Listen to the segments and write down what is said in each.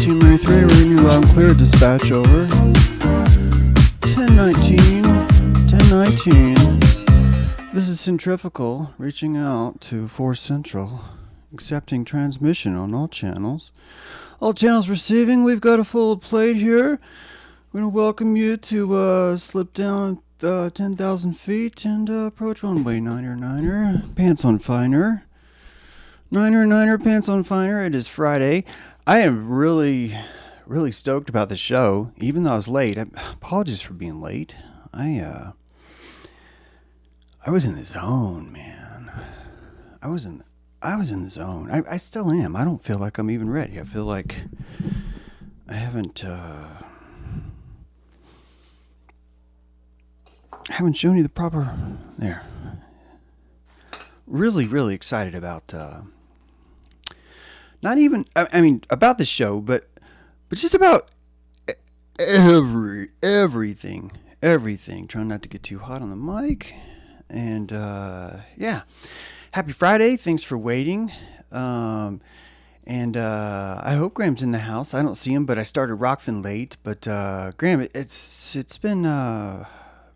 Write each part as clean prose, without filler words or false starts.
1993, reading you loud and clear, dispatch over. 1019, 1019. This is Centrifugal, reaching out to 4 Central, accepting transmission on all channels. All channels receiving, we've got a full plate here. We're going to welcome you to slip down 10,000 feet and approach runway 9er, pants on finer. 9er, pants on finer. It is Friday. I am really stoked about the show, even though I was late. Apologies for being late. I was in the zone, man. I was in the zone. I still am. I don't feel like I'm even ready. I feel like I haven't shown you the proper there. Really excited about not even about the show, but just about everything. Trying not to get too hot on the mic. And yeah, happy Friday. Thanks for waiting. And I hope Graham's in the house. I don't see him, but I started Rockfin late. But Graham, it's been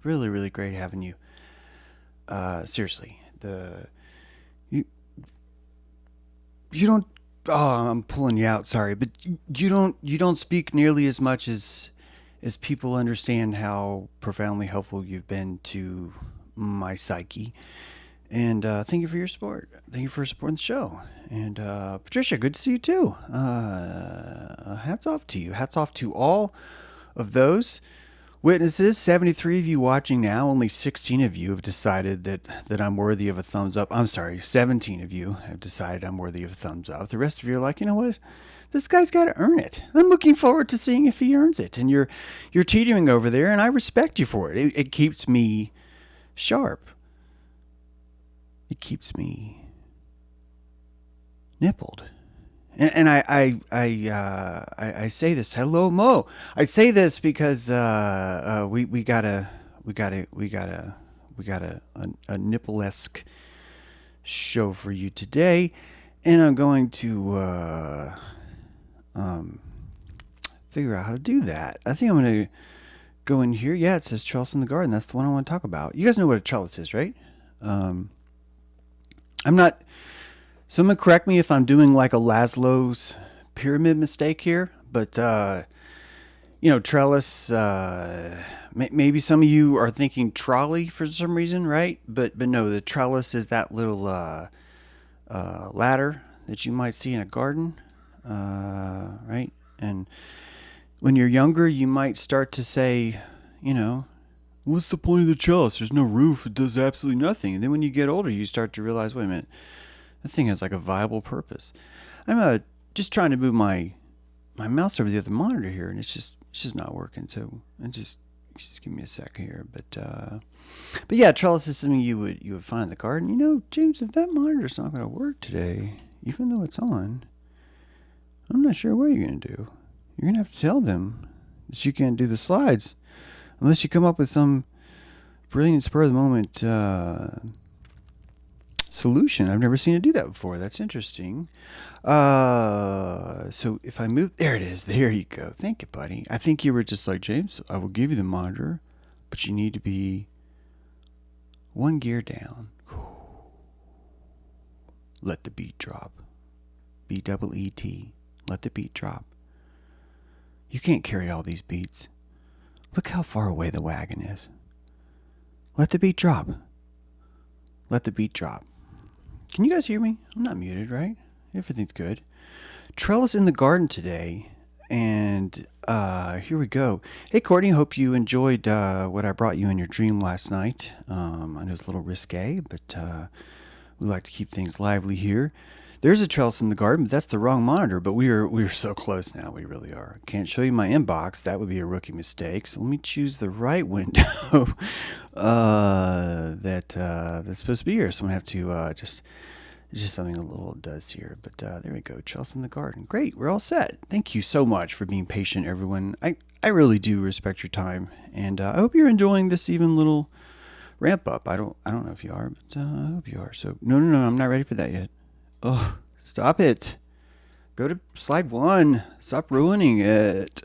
really great having you. Seriously, you don't. Oh, I'm pulling you out. Sorry, but you don't speak nearly as much as people understand how profoundly helpful you've been to my psyche. And thank you for your support. Thank you for supporting the show. And Patricia, good to see you too. Hats off to you. Hats off to all of those witnesses. 73 of you watching now. Only 16 of you have decided that I'm worthy of a thumbs up. I'm sorry, 17 of you have decided I'm worthy of a thumbs up. The rest of you are like, you know what? This guy's got to earn it. I'm looking forward to seeing if he earns it. And you're teetering over there, and I respect you for it. It keeps me sharp. It keeps me nippled. And I say this. Hello, Mo. I say this because we got a nipple-esque show for you today, and I'm going to figure out how to do that. I think I'm going to go in here. Yeah, it says trellis in the garden. That's the one I want to talk about. You guys know what a trellis is, right? I'm not. Someone correct me if I'm doing like a Laszlo's pyramid mistake here, but trellis. Maybe some of you are thinking trolley for some reason, right? But no, the trellis is that little ladder that you might see in a garden, right? And when you're younger, you might start to say, what's the point of the trellis? There's no roof. It does absolutely nothing. And then when you get older, you start to realize, wait a minute. That thing has like a viable purpose. I'm just trying to move my mouse over the other monitor here, and it's just not working. So just give me a sec here. But yeah, trellis is something you would find in the garden. James, if that monitor's not going to work today, even though it's on, I'm not sure what you're going to do. You're going to have to tell them that you can't do the slides unless you come up with some brilliant spur of the moment solution. I've never seen it do that before. That's interesting. So if I move, there it is. There you go. Thank you, buddy. I think you were just like, James, I will give you the monitor, but you need to be 1 gear down. Let the beat drop. B-double-E-T. Let the beat drop. You can't carry all these beats. Look how far away the wagon is. Let the beat drop. Let the beat drop. Can you guys hear me? I'm not muted, right? Everything's good. Trellis in the garden today, and here we go. Hey, Courtney, hope you enjoyed what I brought you in your dream last night. I know it's a little risque, but we like to keep things lively here. There's a trellis in the garden, but that's the wrong monitor. But we're so close now. We really are. Can't show you my inbox. That would be a rookie mistake. So let me choose the right window that's supposed to be here. So I'm gonna have to it's just something a little does here. But there we go. Trellis in the garden. Great. We're all set. Thank you so much for being patient, everyone. I really do respect your time, and I hope you're enjoying this even little ramp up. I don't know if you are, but I hope you are. So no, I'm not ready for that yet. Oh, stop it. Go to slide 1. Stop ruining it.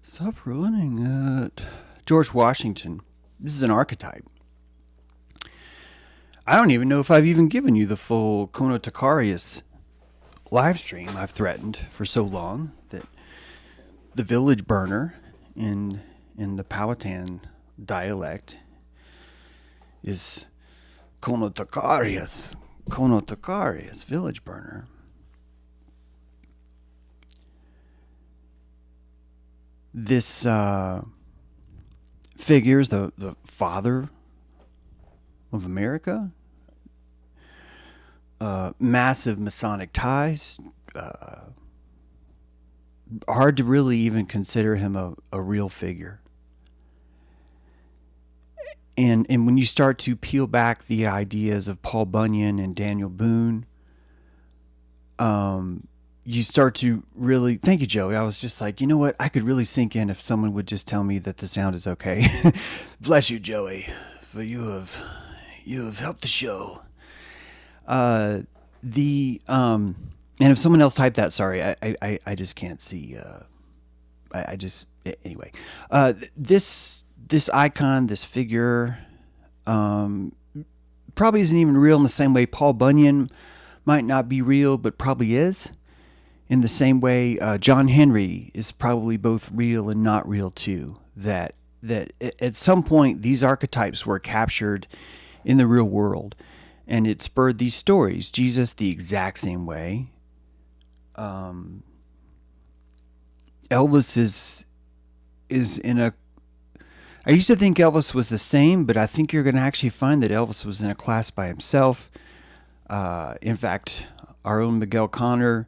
Stop ruining it. George Washington. This is an archetype. I don't even know if I've even given you the full Kono Takarius live stream I've threatened for so long that the village burner in the Powhatan dialect is Kono Takarius. Kono Takarius, village burner. This figures the father of America. Massive Masonic ties. Hard to really even consider him a real figure. And when you start to peel back the ideas of Paul Bunyan and Daniel Boone, you start to really... Thank you, Joey. I was just like, you know what? I could really sink in if someone would just tell me that the sound is okay. Bless you, Joey, for you have helped the show. And if someone else typed that, sorry, I just can't see. Anyway. This icon, this figure, probably isn't even real in the same way Paul Bunyan might not be real, but probably is. In the same way, John Henry is probably both real and not real too. That at some point these archetypes were captured in the real world, and it spurred these stories. Jesus, the exact same way. Elvis is in a... I used to think Elvis was the same, but I think you're going to actually find that Elvis was in a class by himself. In fact, our own Miguel Connor...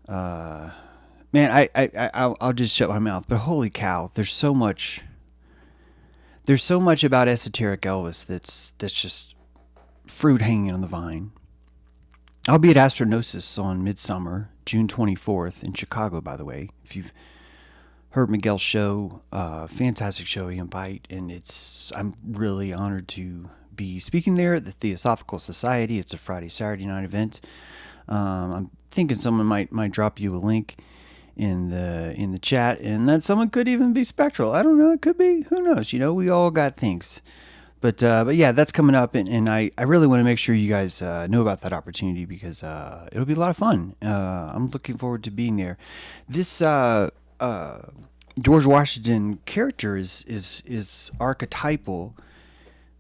man, I'll just shut my mouth. But holy cow, there's so much about esoteric Elvis that's just fruit hanging on the vine. I'll be at Astronosis on Midsummer, June 24th in Chicago, by the way. If you've heard Miguel's show, fantastic show, he invite, and I'm really honored to be speaking there at the Theosophical Society. It's a Friday, Saturday night event. I'm thinking someone might drop you a link in the chat, and that someone could even be Spectral. I don't know. It could be. Who knows? We all got things. But yeah, that's coming up, and I really want to make sure you guys know about that opportunity because it'll be a lot of fun. I'm looking forward to being there. This George Washington character is archetypal,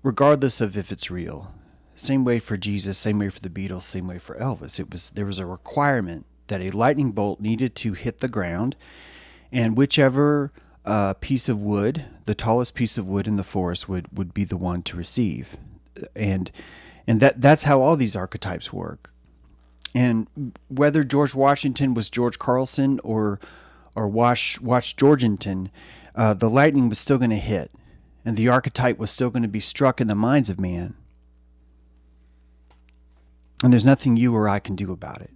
regardless of if it's real. Same way for Jesus, same way for the Beatles, same way for Elvis. There was a requirement that a lightning bolt needed to hit the ground, and whichever piece of wood, the tallest piece of wood in the forest, would be the one to receive, and that's how all these archetypes work. And whether George Washington was George Carlson or Wash Georgington, the lightning was still going to hit, and the archetype was still going to be struck in the minds of man. And there's nothing you or I can do about it.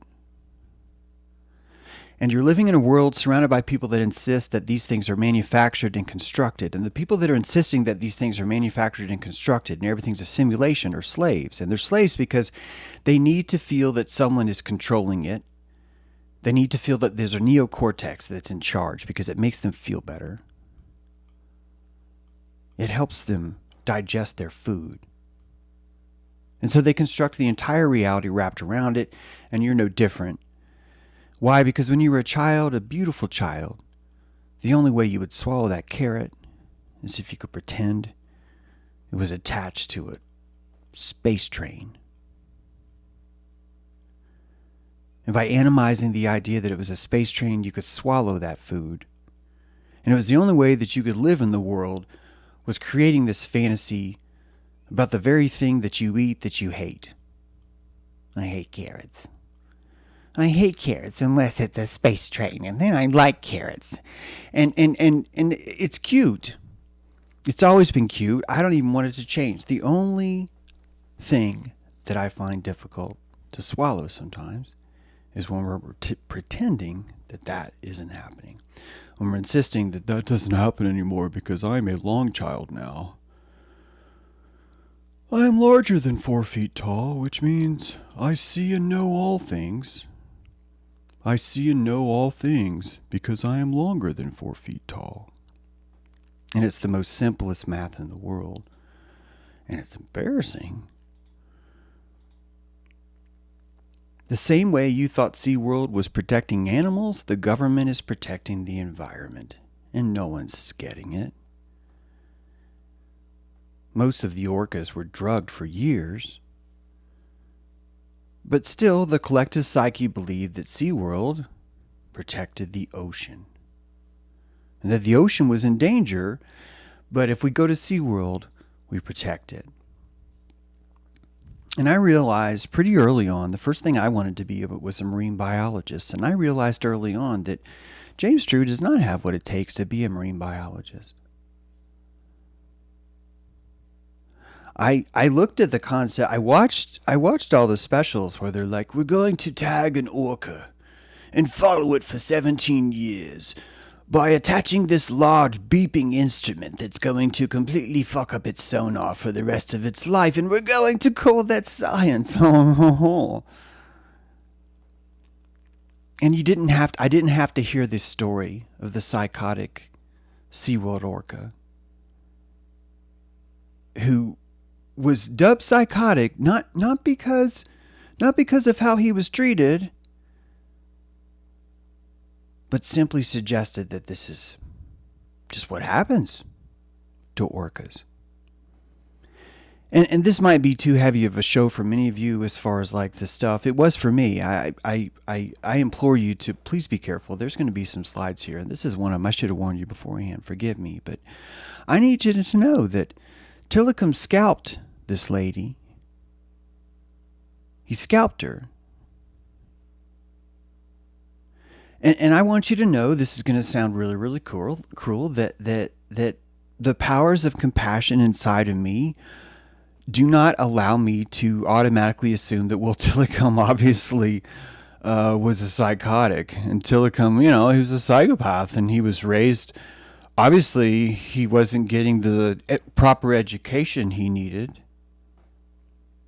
And you're living in a world surrounded by people that insist that these things are manufactured and constructed. And the people that are insisting that these things are manufactured and constructed and everything's a simulation are slaves. And they're slaves because they need to feel that someone is controlling it. They need to feel that there's a neocortex that's in charge because it makes them feel better. It helps them digest their food. And so they construct the entire reality wrapped around it, and you're no different. Why? Because when you were a child, a beautiful child, the only way you would swallow that carrot is if you could pretend it was attached to a space train. And by animizing the idea that it was a space train, you could swallow that food. And it was the only way that you could live in the world was creating this fantasy about the very thing that you eat that you hate. I hate carrots. I hate carrots unless it's a space train, and then I like carrots. And it's cute. It's always been cute. I don't even want it to change. The only thing that I find difficult to swallow sometimes is when we're pretending that isn't happening. When we're insisting that doesn't happen anymore because I'm a long child now. I am larger than 4 feet tall, which means I see and know all things. I see and know all things because I am longer than 4 feet tall. And it's the most simplest math in the world. And it's embarrassing. The same way you thought SeaWorld was protecting animals, the government is protecting the environment. And no one's getting it. Most of the orcas were drugged for years. But still, the collective psyche believed that SeaWorld protected the ocean. And that the ocean was in danger, but if we go to SeaWorld, we protect it. And I realized pretty early on, the first thing I wanted to be was a marine biologist. And I realized early on that James Drew does not have what it takes to be a marine biologist. I looked at the concept. I watched all the specials where they're like, we're going to tag an orca and follow it for 17 years by attaching this large beeping instrument that's going to completely fuck up its sonar for the rest of its life, and we're going to call that science. And I didn't have to hear this story of the psychotic SeaWorld orca who was dubbed psychotic not because of how he was treated, but simply suggested that this is just what happens to orcas. And this might be too heavy of a show for many of you as far as like the stuff. It was for me. I implore you to please be careful. There's going to be some slides here, and this is one of them. I should have warned you beforehand. Forgive me, but I need you to know that Tilikum scalped this lady. He scalped her. And I want you to know, this is going to sound really, really cruel, that the powers of compassion inside of me do not allow me to automatically assume that, well, Tilikum obviously was a psychotic. And Tilikum, he was a psychopath, and he was raised, obviously he wasn't getting the proper education he needed.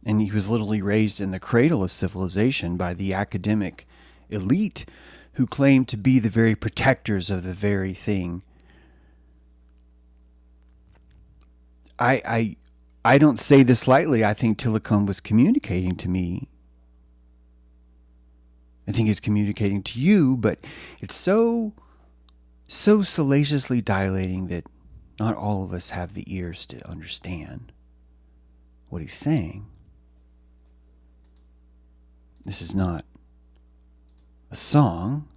And he was literally raised in the cradle of civilization by the academic elite who claimed to be the very protectors of the very thing. I don't say this lightly. I think Tilikum was communicating to me. I think he's communicating to you, but it's so salaciously dilating that not all of us have the ears to understand what he's saying. This is not a song.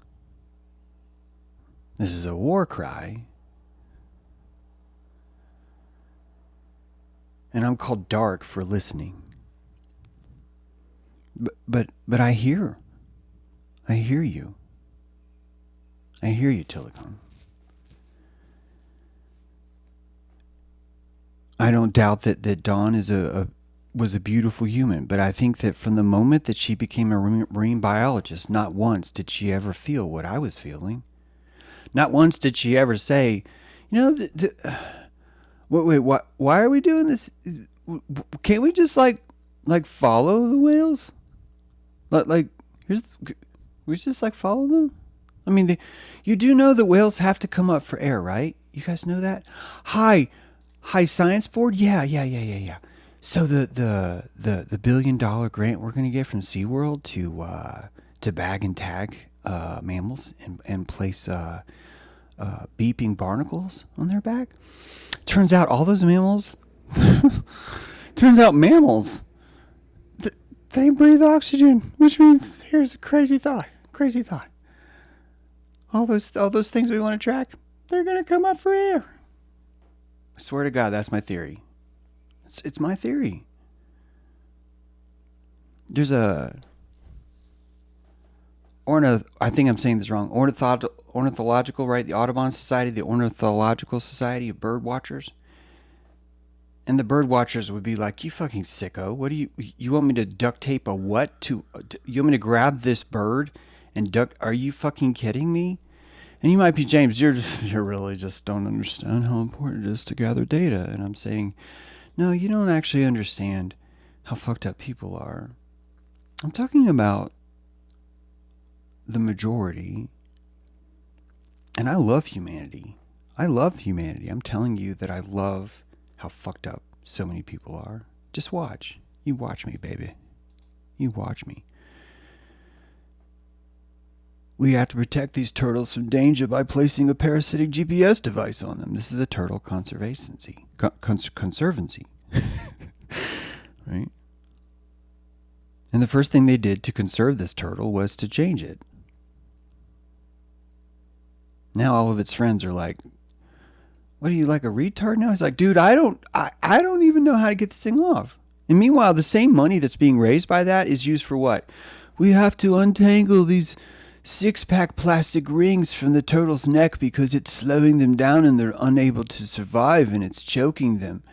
This is a war cry. And I'm called dark for listening. But I hear you. I hear you, Tilikum. I don't doubt that Dawn was a beautiful human, but I think that from the moment that she became a marine biologist, not once did she ever feel what I was feeling. Not once did she ever say, wait, why are we doing this? Can't we just like follow the whales? We just like follow them? I mean, you do know that whales have to come up for air, right? You guys know that? Hi, science board? Yeah. So the $1 billion grant we're going to get from SeaWorld to bag and tag mammals and place beeping barnacles on their back. Turns out all those mammals, they breathe oxygen, which means here's a crazy thought. All those things we want to track, they're going to come up for air. I swear to God, that's my theory. It's my theory. There's I think I'm saying this wrong. Ornithological, right? The Audubon Society, the Ornithological Society of Bird Watchers. And the bird watchers would be like, you fucking sicko. What do you want me to duct tape a what you want me to grab this bird and are you fucking kidding me? And you might be, James, you really just don't understand how important it is to gather data. And I'm saying, no, you don't actually understand how fucked up people are. I'm talking about the majority, and I love humanity. I love humanity. I'm telling you that I love how fucked up so many people are. Just watch. You watch me, baby. You watch me. We have to protect these turtles from danger by placing a parasitic GPS device on them. This is the Turtle Conservancy. Conservancy. Right? And the first thing they did to conserve this turtle was to change it. Now all of its friends are like, what are you, like a retard now? He's like, dude, I don't even know how to get this thing off. And meanwhile, the same money that's being raised by that is used for what? We have to untangle these 6-pack plastic rings from the turtle's neck because it's slowing them down and they're unable to survive and it's choking them.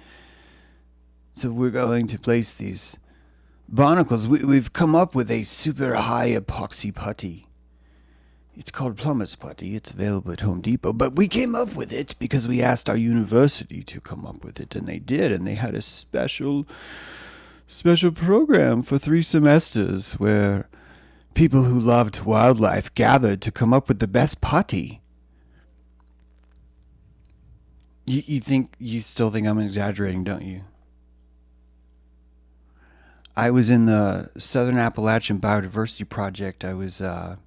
So we're going to place these barnacles. We've come up with a super high epoxy putty. It's called plumber's putty. It's available at Home Depot. But we came up with it because we asked our university to come up with it, and they did. And they had a special program for 3 semesters where people who loved wildlife gathered to come up with the best putty. You still think I'm exaggerating, don't you? I was in the Southern Appalachian Biodiversity Project. I was a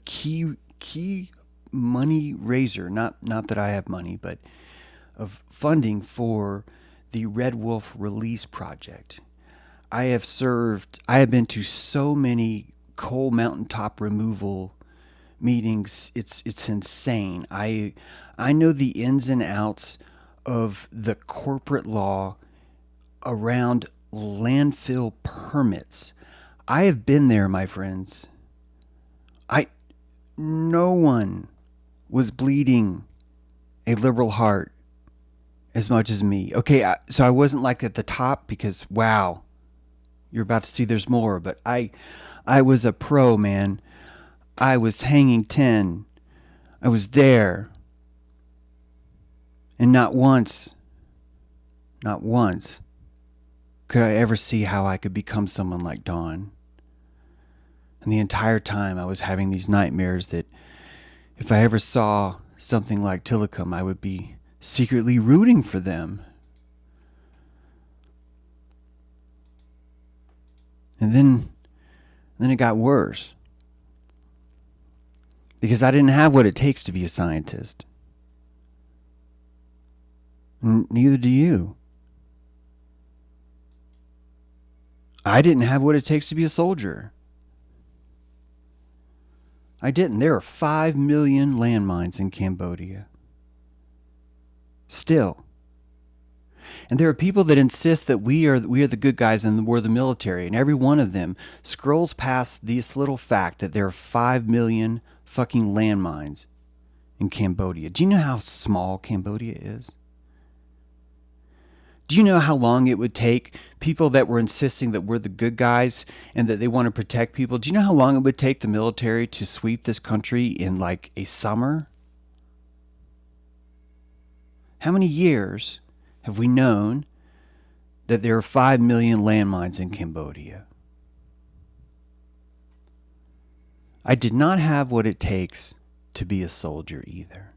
key money raiser, not that I have money, but of funding for the Red Wolf Release Project. I have been to so many coal mountaintop removal meetings. It's insane. I know the ins and outs of the corporate law around landfill permits. I have been there, my friends. No one was bleeding a liberal heart as much as me. Okay, so I wasn't like at the top because, wow, you're about to see there's more. But I was a pro, man. I was hanging 10. I was there. And not once could I ever see how I could become someone like Dawn. And the entire time I was having these nightmares that if I ever saw something like Tillicum, I would be secretly rooting for them. And then it got worse. Because I didn't have what it takes to be a scientist. Neither do you. I didn't have what it takes to be a soldier. I didn't. There are 5 million landmines in Cambodia. Still. And there are people that insist that we are the good guys and we're the military. And every one of them scrolls past this little fact that there are 5 million fucking landmines in Cambodia. Do you know how small Cambodia is? Do you know how long it would take people that were insisting that we're the good guys and that they want to protect people? Do you know how long it would take the military to sweep this country in like a summer? How many years have we known that there are 5 million landmines in Cambodia? I did not have what it takes to be a soldier either.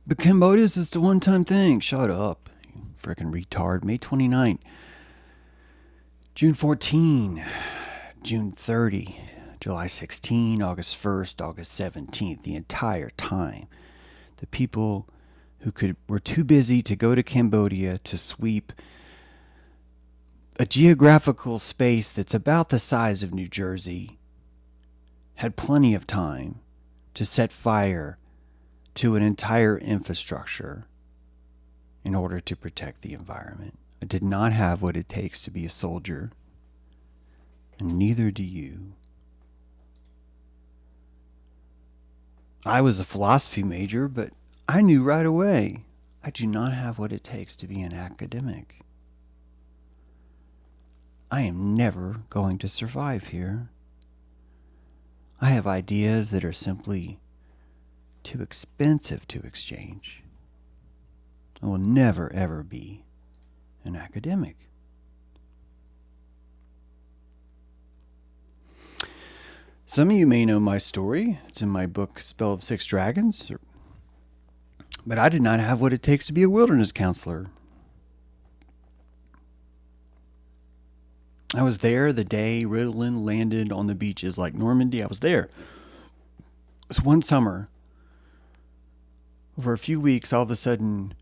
But Cambodia's just a one-time thing. Shut up, you freaking retard. May 29th, June 14, June 30, July 16, August 1st, August 17th. The entire time, the people who were too busy to go to Cambodia to sweep a geographical space that's about the size of New Jersey had plenty of time to set fire to an entire infrastructure in order to protect the environment. I did not have what it takes to be a soldier, and neither do you. I was a philosophy major, but I knew right away I do not have what it takes to be an academic. I am never going to survive here. I have ideas that are simply too expensive to exchange. I will never, ever be an academic. Some of you may know my story. It's in my book, Spell of Six Dragons. But I did not have what it takes to be a wilderness counselor. I was there the day Ritalin landed on the beaches like Normandy. I was there. It was one summer. Over a few weeks, all of a sudden,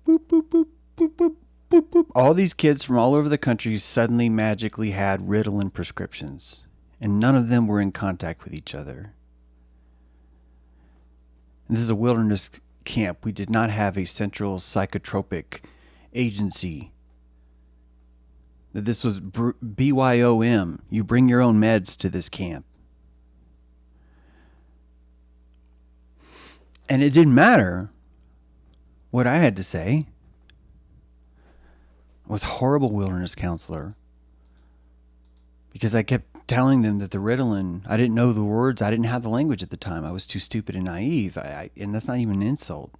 boop, boop, boop, boop, boop, boop, boop. All these kids from all over the country suddenly magically had Ritalin prescriptions. And none of them were in contact with each other. And this is a wilderness camp. We did not have a central psychotropic agency. This was BYOM. You bring your own meds to this camp. And it didn't matter what I had to say. I was a horrible wilderness counselor because I kept telling them that the Ritalin, I didn't know the words. I didn't have the language at the time. I was too stupid and naive. And that's not even an insult.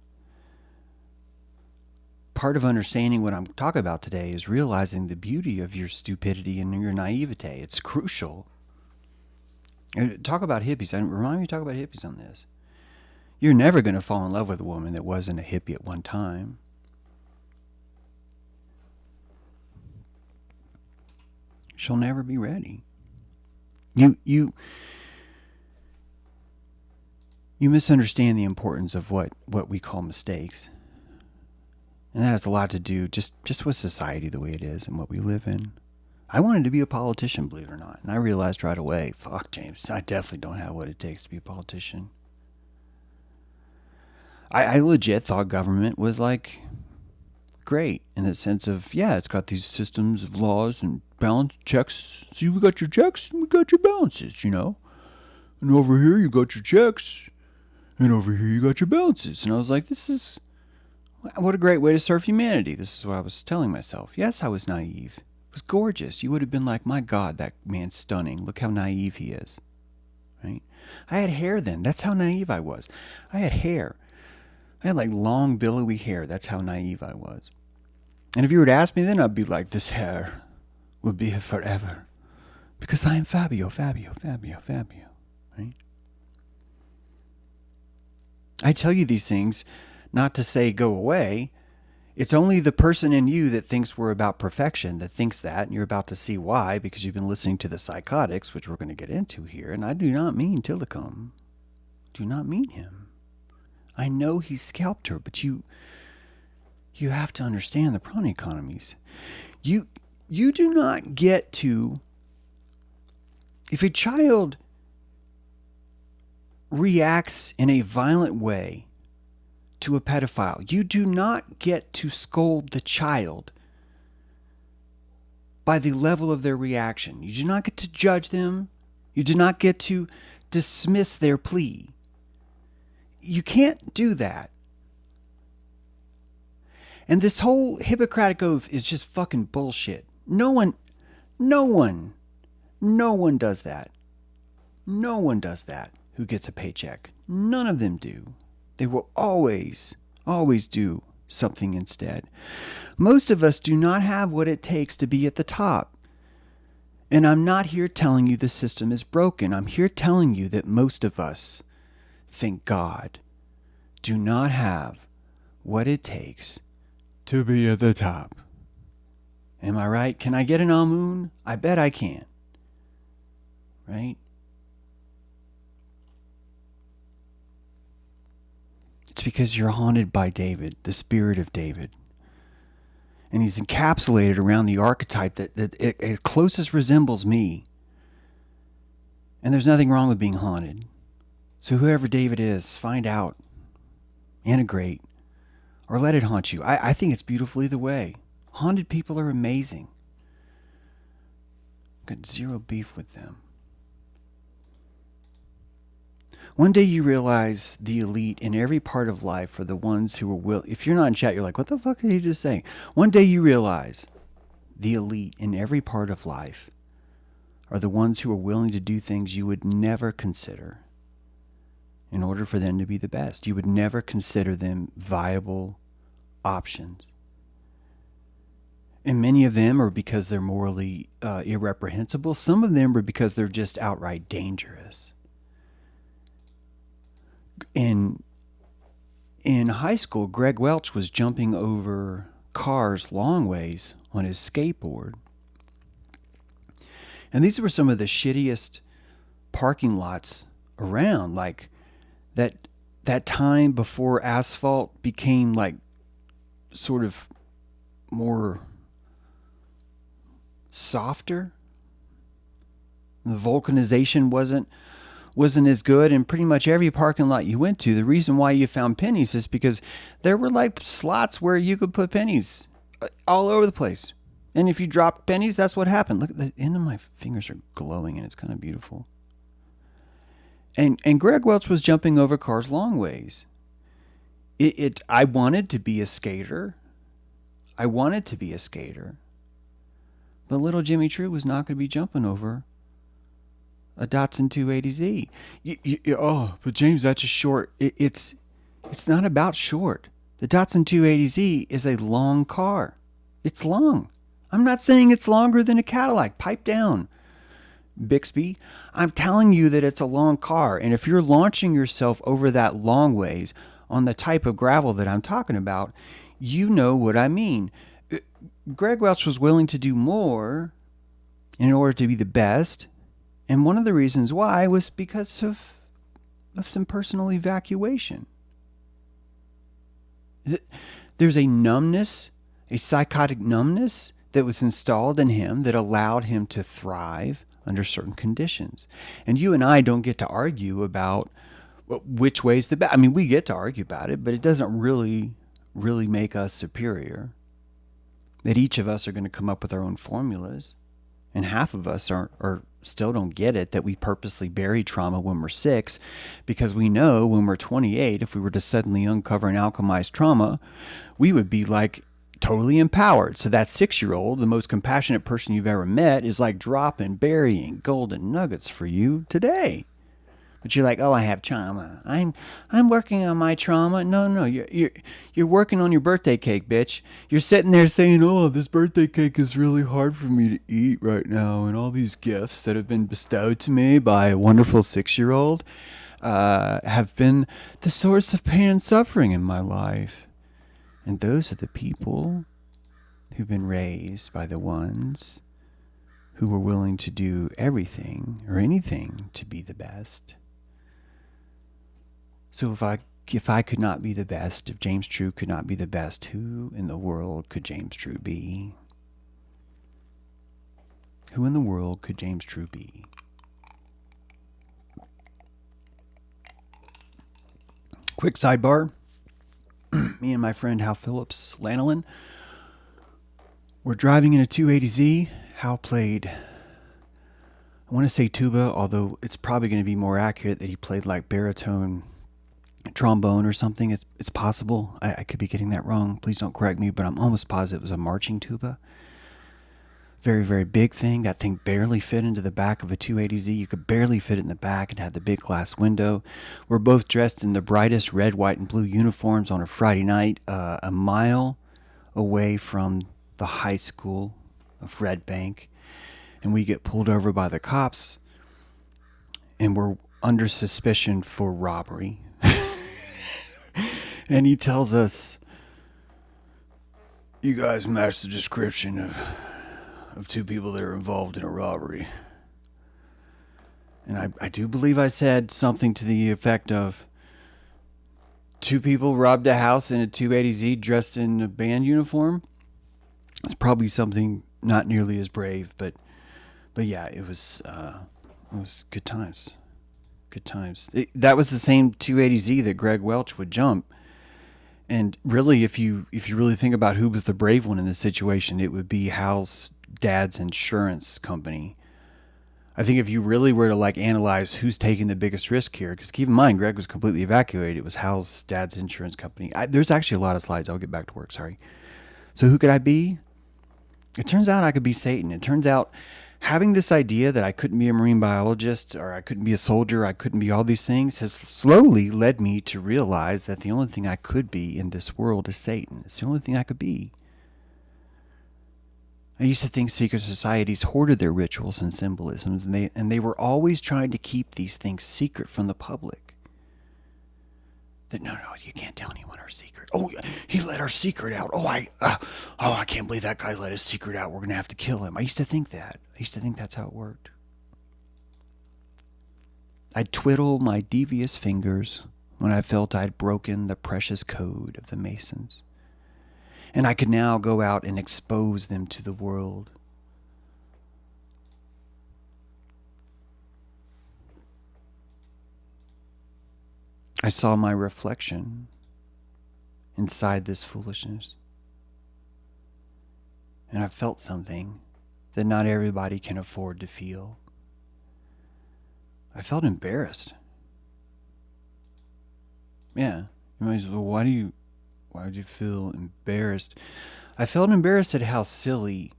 Part of understanding what I'm talking about today is realizing the beauty of your stupidity and your naivete. It's crucial. Talk about hippies. Remind me to talk about hippies on this. You're never going to fall in love with a woman that wasn't a hippie at one time. She'll never be ready. You misunderstand the importance of what we call mistakes. And that has a lot to do just with society the way it is and what we live in. I wanted to be a politician, believe it or not. And I realized right away, fuck, James, I definitely don't have what it takes to be a politician. I legit thought government was like great in the sense of, yeah, it's got these systems of laws and balance checks. See, we got your checks and we got your balances, you know. And over here you got your checks and over here you got your balances. And I was like, what a great way to serve humanity. This is what I was telling myself. Yes, I was naive. It was gorgeous. You would have been like, my God, that man's stunning. Look how naive he is. Right? I had hair then. That's how naive I was. I had hair. I had like long billowy hair. That's how naive I was. And if you were to ask me then, I'd be like, this hair will be here forever. Because I am Fabio. Right? I tell you these things not to say go away. It's only the person in you that thinks we're about perfection that thinks that, and you're about to see why because you've been listening to the psychotics, which we're going to get into here. And I do not mean Tillicum. Do not mean him. I know he scalped her, but you have to understand the prawn economies. You do not get to, if a child reacts in a violent way to a pedophile, you do not get to scold the child by the level of their reaction. You do not get to judge them. You do not get to dismiss their plea. You can't do that. And this whole Hippocratic Oath is just fucking bullshit. No one does that. No one does that who gets a paycheck. None of them do. They will always do something instead. Most of us do not have what it takes to be at the top. And I'm not here telling you the system is broken. I'm here telling you that most of us, thank God, do not have what it takes to be at the top. Am I right? Can I get an Amun? I bet I can. Right? It's because you're haunted by David, the spirit of David. And he's encapsulated around the archetype that it closest resembles me. And there's nothing wrong with being haunted. So whoever David is, find out, integrate, or let it haunt you. I think it's beautiful either way. Haunted people are amazing. Got zero beef with them. One day you realize the elite in every part of life are the ones who are if you're not in chat, you're like, what the fuck did he just say? One day you realize the elite in every part of life are the ones who are willing to do things you would never consider in order for them to be the best. You would never consider them viable options. And many of them are because they're morally irreprehensible. Some of them are because they're just outright dangerous. In high school, Greg Welch was jumping over cars long ways on his skateboard. And these were some of the shittiest parking lots around. Like that time before asphalt became like sort of more softer. The vulcanization wasn't as good, and pretty much every parking lot you went to, the reason why you found pennies is because there were like slots where you could put pennies all over the place. And if you dropped pennies, that's what happened. Look, the end of my fingers are glowing, and it's kind of beautiful. And Greg Welch was jumping over cars long ways. I wanted to be a skater. I wanted to be a skater. But little Jimmy True was not going to be jumping over a Datsun 280Z. Oh, but James, that's a short. It's not about short. The Datsun 280Z is a long car. It's long. I'm not saying it's longer than a Cadillac. Pipe down, Bixby. I'm telling you that it's a long car. And if you're launching yourself over that long ways on the type of gravel that I'm talking about, you know what I mean. Greg Welch was willing to do more in order to be the best. And one of the reasons why was because of some personal evacuation. There's a numbness, a psychotic numbness that was installed in him that allowed him to thrive under certain conditions. And you and I don't get to argue about which way's the best. I mean, we get to argue about it, but it doesn't really make us superior. That each of us are going to come up with our own formulas. And half of us are still don't get it, that we purposely bury trauma when we're 6, because we know when we're 28, if we were to suddenly uncover and alchemize trauma, we would be like totally empowered. So that 6-year-old, the most compassionate person you've ever met, is like burying golden nuggets for you today. But you're like, oh, I have trauma. I'm working on my trauma. No, you're working on your birthday cake, bitch. You're sitting there saying, oh, this birthday cake is really hard for me to eat right now, and all these gifts that have been bestowed to me by a wonderful 6-year-old have been the source of pain and suffering in my life. And those are the people who've been raised by the ones who were willing to do everything or anything to be the best. So if I could not be the best, if James True could not be the best, who in the world could James True be? Who in the world could James True be? Quick sidebar. Me and my friend Hal Phillips Lanolin were driving in a 280Z. Hal played, I want to say tuba, although it's probably going to be more accurate that he played like baritone trombone or something. It's possible. I could be getting that wrong. Please don't correct me, but I'm almost positive it was a marching tuba. Very, very big thing. That thing barely fit into the back of a 280Z. You could barely fit it in the back. It had the big glass window. We're both dressed in the brightest red, white, and blue uniforms on a Friday night, a mile away from the high school of Red Bank. And we get pulled over by the cops, and we're under suspicion for robbery. And he tells us, you guys match the description of 2 people that are involved in a robbery. And I do believe I said something to the effect of, 2 people robbed a house in a 280Z dressed in a band uniform. It's probably something not nearly as brave, but yeah, it was good times. Good times. That was the same 280Z that Greg Welch would jump. And really, if you really think about who was the brave one in this situation, it would be Hal's dad's insurance company. I think if you really were to like analyze who's taking the biggest risk here, because keep in mind, Greg was completely evacuated. It was Hal's dad's insurance company. There's actually a lot of slides. I'll get back to work. Sorry. So who could I be? It turns out I could be Satan. It turns out having this idea that I couldn't be a marine biologist, or I couldn't be a soldier, I couldn't be all these things, has slowly led me to realize that the only thing I could be in this world is Satan. It's the only thing I could be. I used to think secret societies hoarded their rituals and symbolisms, and they were always trying to keep these things secret from the public. That no, you can't tell anyone our secret. Oh, he let our secret out. I can't believe that guy let his secret out. We're gonna have to kill him. I used to think that. I used to think that's how it worked. I'd twiddle my devious fingers when I felt I'd broken the precious code of the Masons, and I could now go out and expose them to the world. I saw my reflection inside this foolishness, and I felt something that not everybody can afford to feel. I felt embarrassed. Yeah. You might say, well, why would you feel embarrassed? I felt embarrassed at how silly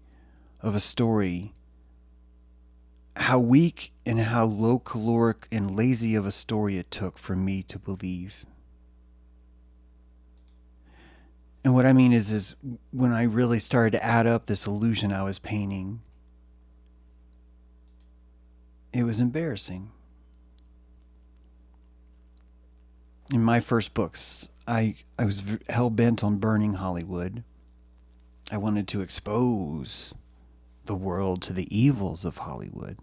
of a story, how weak and how low caloric and lazy of a story it took for me to believe. And what I mean is when I really started to add up this illusion I was painting, it was embarrassing. In my first books, I was hell-bent on burning Hollywood. I wanted to expose the world to the evils of Hollywood.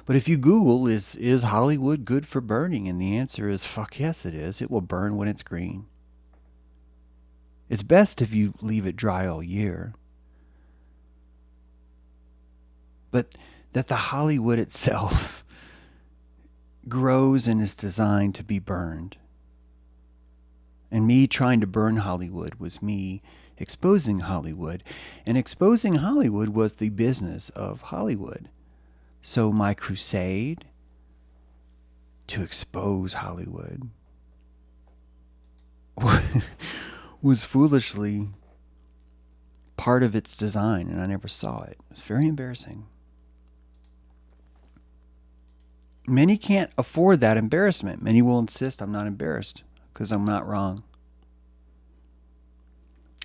But if you Google, is Hollywood good for burning? And the answer is, fuck yes it is. It will burn when it's green. It's best if you leave it dry all year. But that the Hollywood itself grows and is designed to be burned. And me trying to burn Hollywood was me exposing Hollywood. And exposing Hollywood was the business of Hollywood. So my crusade to expose Hollywood was foolishly part of its design, and I never saw it. It was very embarrassing. Many can't afford that embarrassment. Many will insist I'm not embarrassed because I'm not wrong.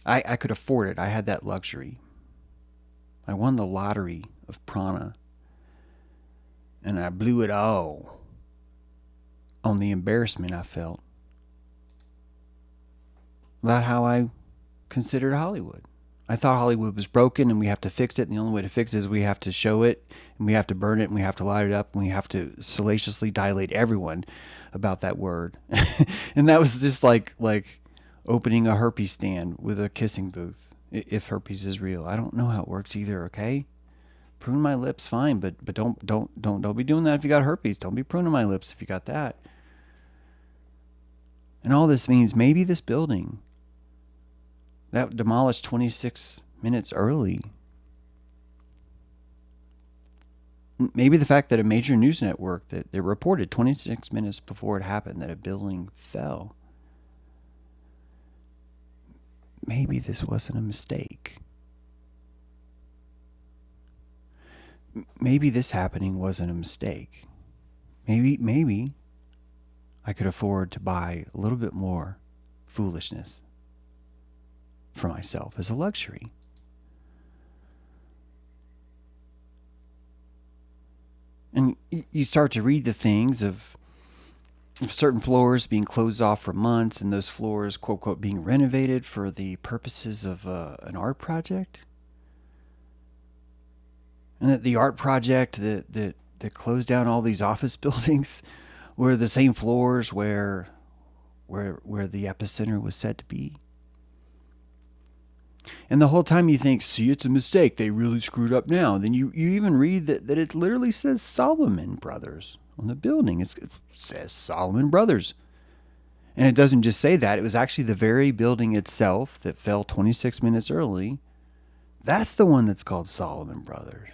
I could afford it. I had that luxury. I won the lottery of prana, and I blew it all on the embarrassment I felt about how I considered Hollywood. I thought Hollywood was broken and we have to fix it, and the only way to fix it is we have to show it, and we have to burn it, and we have to light it up, and we have to salaciously dilate everyone about that word. And that was just like opening a herpes stand with a kissing booth, if herpes is real. I don't know how it works either, okay? Prune my lips, fine, but don't be doing that if you got herpes. Don't be pruning my lips if you got that. And all this means maybe this building that demolished 26 minutes early, maybe the fact that a major news network that reported 26 minutes before it happened that a building fell, maybe this wasn't a mistake. Maybe this happening wasn't a mistake. Maybe I could afford to buy a little bit more foolishness for myself as a luxury. And you start to read the things of certain floors being closed off for months, and those floors, quote, quote, being renovated for the purposes of an art project. And that the art project that closed down all these office buildings were the same floors where the epicenter was said to be. And the whole time you think, see, it's a mistake. They really screwed up now. Then you even read that it literally says Solomon Brothers on the building. It says Solomon Brothers. And it doesn't just say that. It was actually the very building itself that fell 26 minutes early. That's the one that's called Solomon Brothers.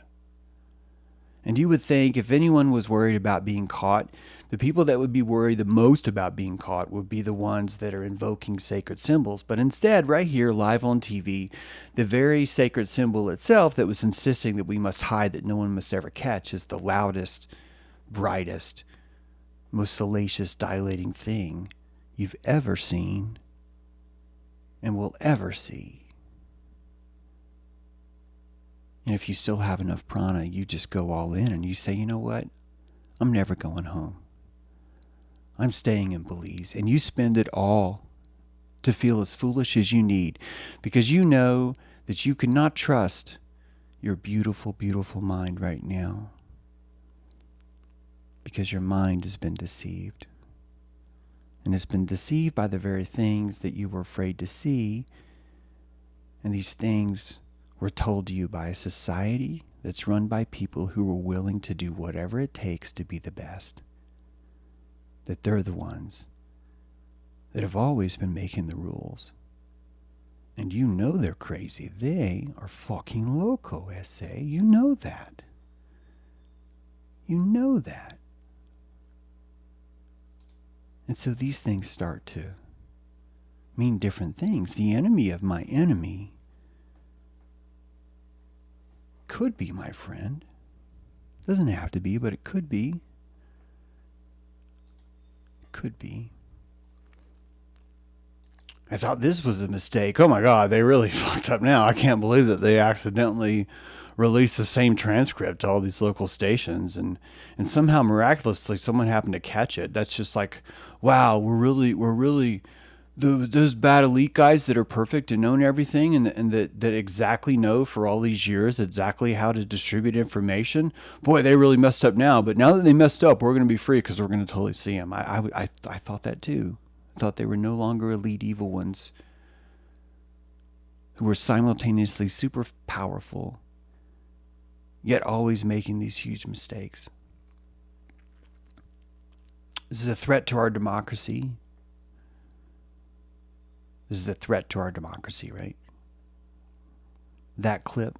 And you would think if anyone was worried about being caught, the people that would be worried the most about being caught would be the ones that are invoking sacred symbols. But instead, right here, live on TV, the very sacred symbol itself that was insisting that we must hide, that no one must ever catch, is the loudest, brightest, most salacious, dilating thing you've ever seen and will ever see. And if you still have enough prana, you just go all in and you say, you know what? I'm never going home. I'm staying in Belize, and you spend it all to feel as foolish as you need, because you know that you cannot trust your beautiful, beautiful mind right now, because your mind has been deceived. And it's been deceived by the very things that you were afraid to see. And these things were told to you by a society that's run by people who are willing to do whatever it takes to be the best. That they're the ones that have always been making the rules. And you know they're crazy. They are fucking loco, S.A. You know that. You know that. And so these things start to mean different things. The enemy of my enemy could be my friend. Doesn't have to be, but it could be. It could be. I thought this was a mistake. Oh my God, they really fucked up now. I can't believe that they accidentally released the same transcript to all these local stations, and somehow miraculously someone happened to catch it. That's just like, wow, we're really those bad elite guys that are perfect and know everything, and that exactly know for all these years exactly how to distribute information. Boy, they really messed up now. But now that they messed up, we're going to be free because we're going to totally see them. I thought that too. I thought they were no longer elite evil ones who were simultaneously super powerful, yet always making these huge mistakes. This is a threat to our democracy. This is a threat to our democracy, right? That clip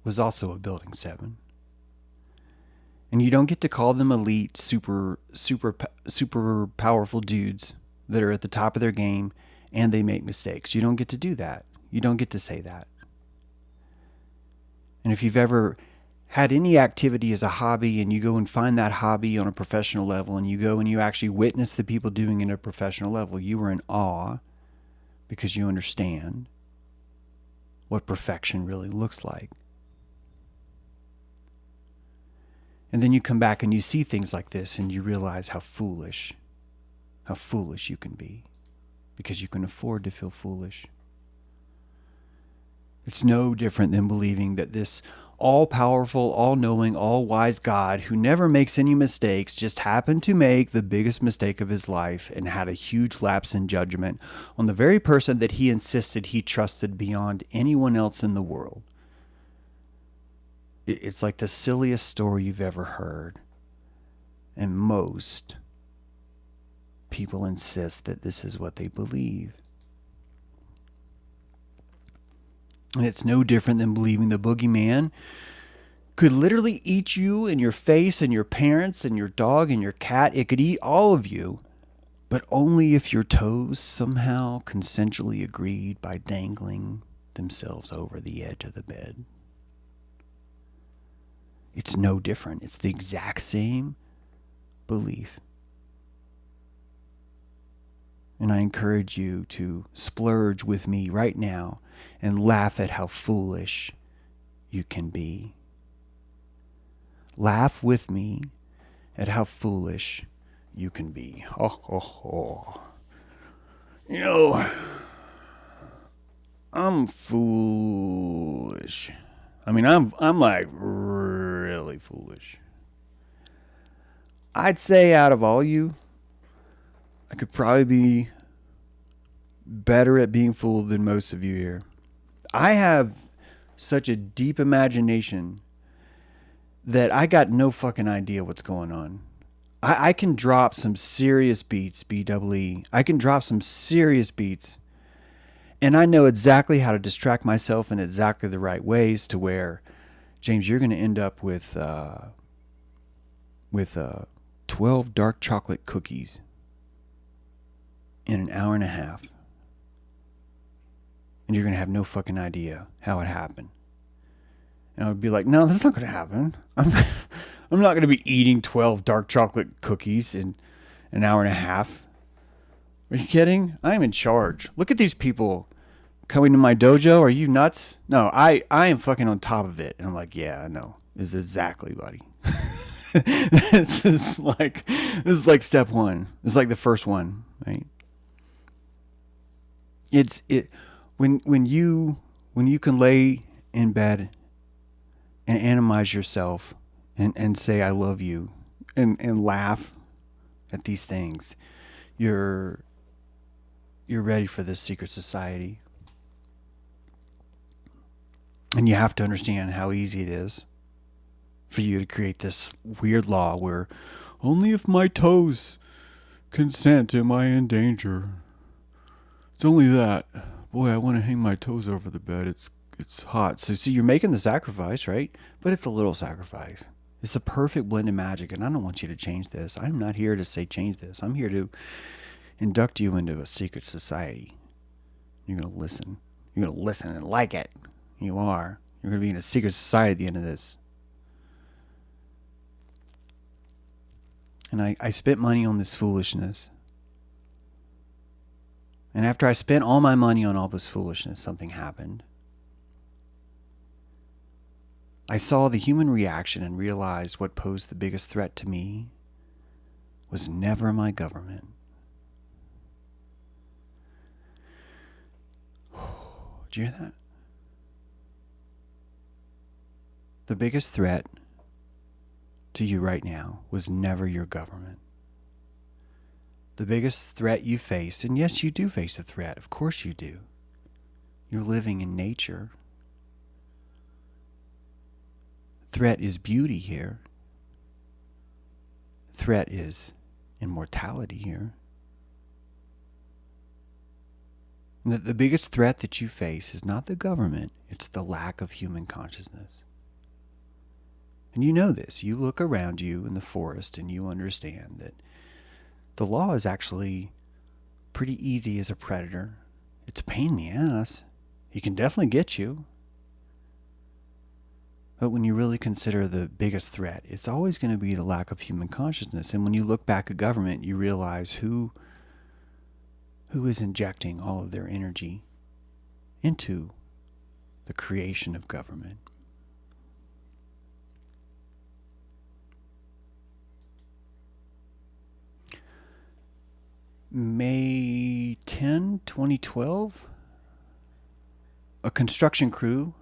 was also a Building 7. And you don't get to call them elite, super powerful dudes that are at the top of their game and they make mistakes. You don't get to do that. You don't get to say that. And if you've ever had any activity as a hobby and you go and find that hobby on a professional level and you go and you actually witness the people doing it at a professional level, you are in awe because you understand what perfection really looks like. And then you come back and you see things like this and you realize how foolish you can be, because you can afford to feel foolish. It's no different than believing that this all-powerful, all-knowing, all-wise God who never makes any mistakes just happened to make the biggest mistake of his life and had a huge lapse in judgment on the very person that he insisted he trusted beyond anyone else in the world. It's like the silliest story you've ever heard. And most people insist that this is what they believe. And it's no different than believing the boogeyman could literally eat you and your face and your parents and your dog and your cat. It could eat all of you, but only if your toes somehow consensually agreed by dangling themselves over the edge of the bed. It's no different. It's the exact same belief. And I encourage you to splurge with me right now and laugh at how foolish you can be. Laugh with me at how foolish you can be. You know, I'm foolish. I mean, I'm like really foolish. I'd say out of all you, I could probably be better at being fooled than most of you here. I have such a deep imagination that I got no fucking idea what's going on. I can drop some serious beats, B-double-E. I can drop some serious beats. And I know exactly how to distract myself in exactly the right ways to where, James, you're going to end up with 12 dark chocolate cookies in an hour and a half. And you're going to have no fucking idea how it happened. And I would be like, no, that's not going to happen. I'm not going to be eating 12 dark chocolate cookies in an hour and a half. Are you kidding? I'm in charge. Look at these people coming to my dojo. Are you nuts? No, I am fucking on top of it. And I'm like, yeah, I know. This is exactly, buddy. This is like step one. It's like the first one, right? It's it when you can lay in bed and animize yourself and say I love you and laugh at these things, you're you're ready for this secret society. And you have to understand how easy it is for you to create this weird law where only if my toes consent am I in danger. It's only that. Boy, I want to hang my toes over the bed. It's hot. So see, you're making the sacrifice, right? But it's a little sacrifice. It's a perfect blend of magic, and I don't want you to change this. I'm not here to say change this. I'm here to induct you into a secret society. You're going to listen. You're going to listen and like it. You are. You're going to be in a secret society at the end of this. And I spent money on this foolishness. And after I spent all my money on all this foolishness, something happened. I saw the human reaction and realized what posed the biggest threat to me was never my government. Did you hear that? The biggest threat to you right now was never your government. The biggest threat you face, and yes, you do face a threat. Of course you do. You're living in nature. Threat is beauty here. Threat is immortality here. And the biggest threat that you face is not the government, it's the lack of human consciousness. And you know this. You look around you in the forest and you understand that the law is actually pretty easy as a predator. It's a pain in the ass. He can definitely get you. But when you really consider the biggest threat, it's always going to be the lack of human consciousness. And when you look back at government, you realize who is injecting all of their energy into the creation of government. May 10, 2012, a construction crew,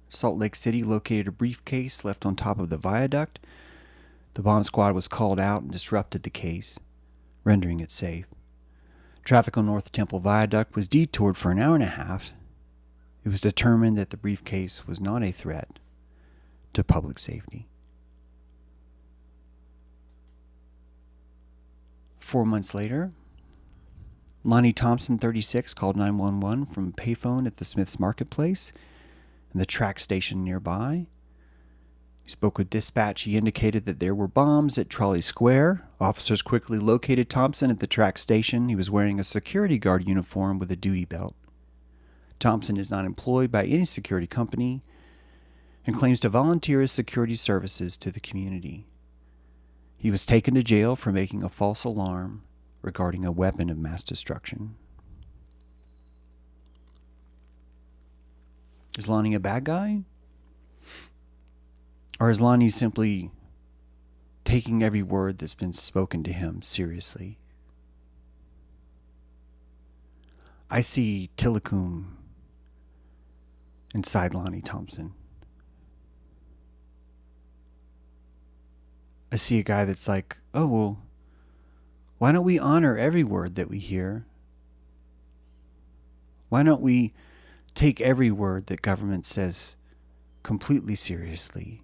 Salt Lake City, located a briefcase left on top of the viaduct. The bomb squad was called out and disrupted the case, rendering it safe. Traffic on North Temple Viaduct was detoured for an hour and a half. It was determined that the briefcase was not a threat to public safety. 4 months later, Lonnie Thompson, 36, called 911 from a payphone at the Smith's Marketplace and the track station nearby. He spoke with dispatch. He indicated that there were bombs at Trolley Square. Officers quickly located Thompson at the track station. He was wearing a security guard uniform with a duty belt. Thompson is not employed by any security company and claims to volunteer his security services to the community. He was taken to jail for making a false alarm regarding a weapon of mass destruction. Is Lonnie a bad guy? Or is Lonnie simply taking every word that's been spoken to him seriously? I see Tillicum inside Lonnie Thompson. I see a guy that's like, oh, well, why don't we honor every word that we hear? Why don't we take every word that government says completely seriously?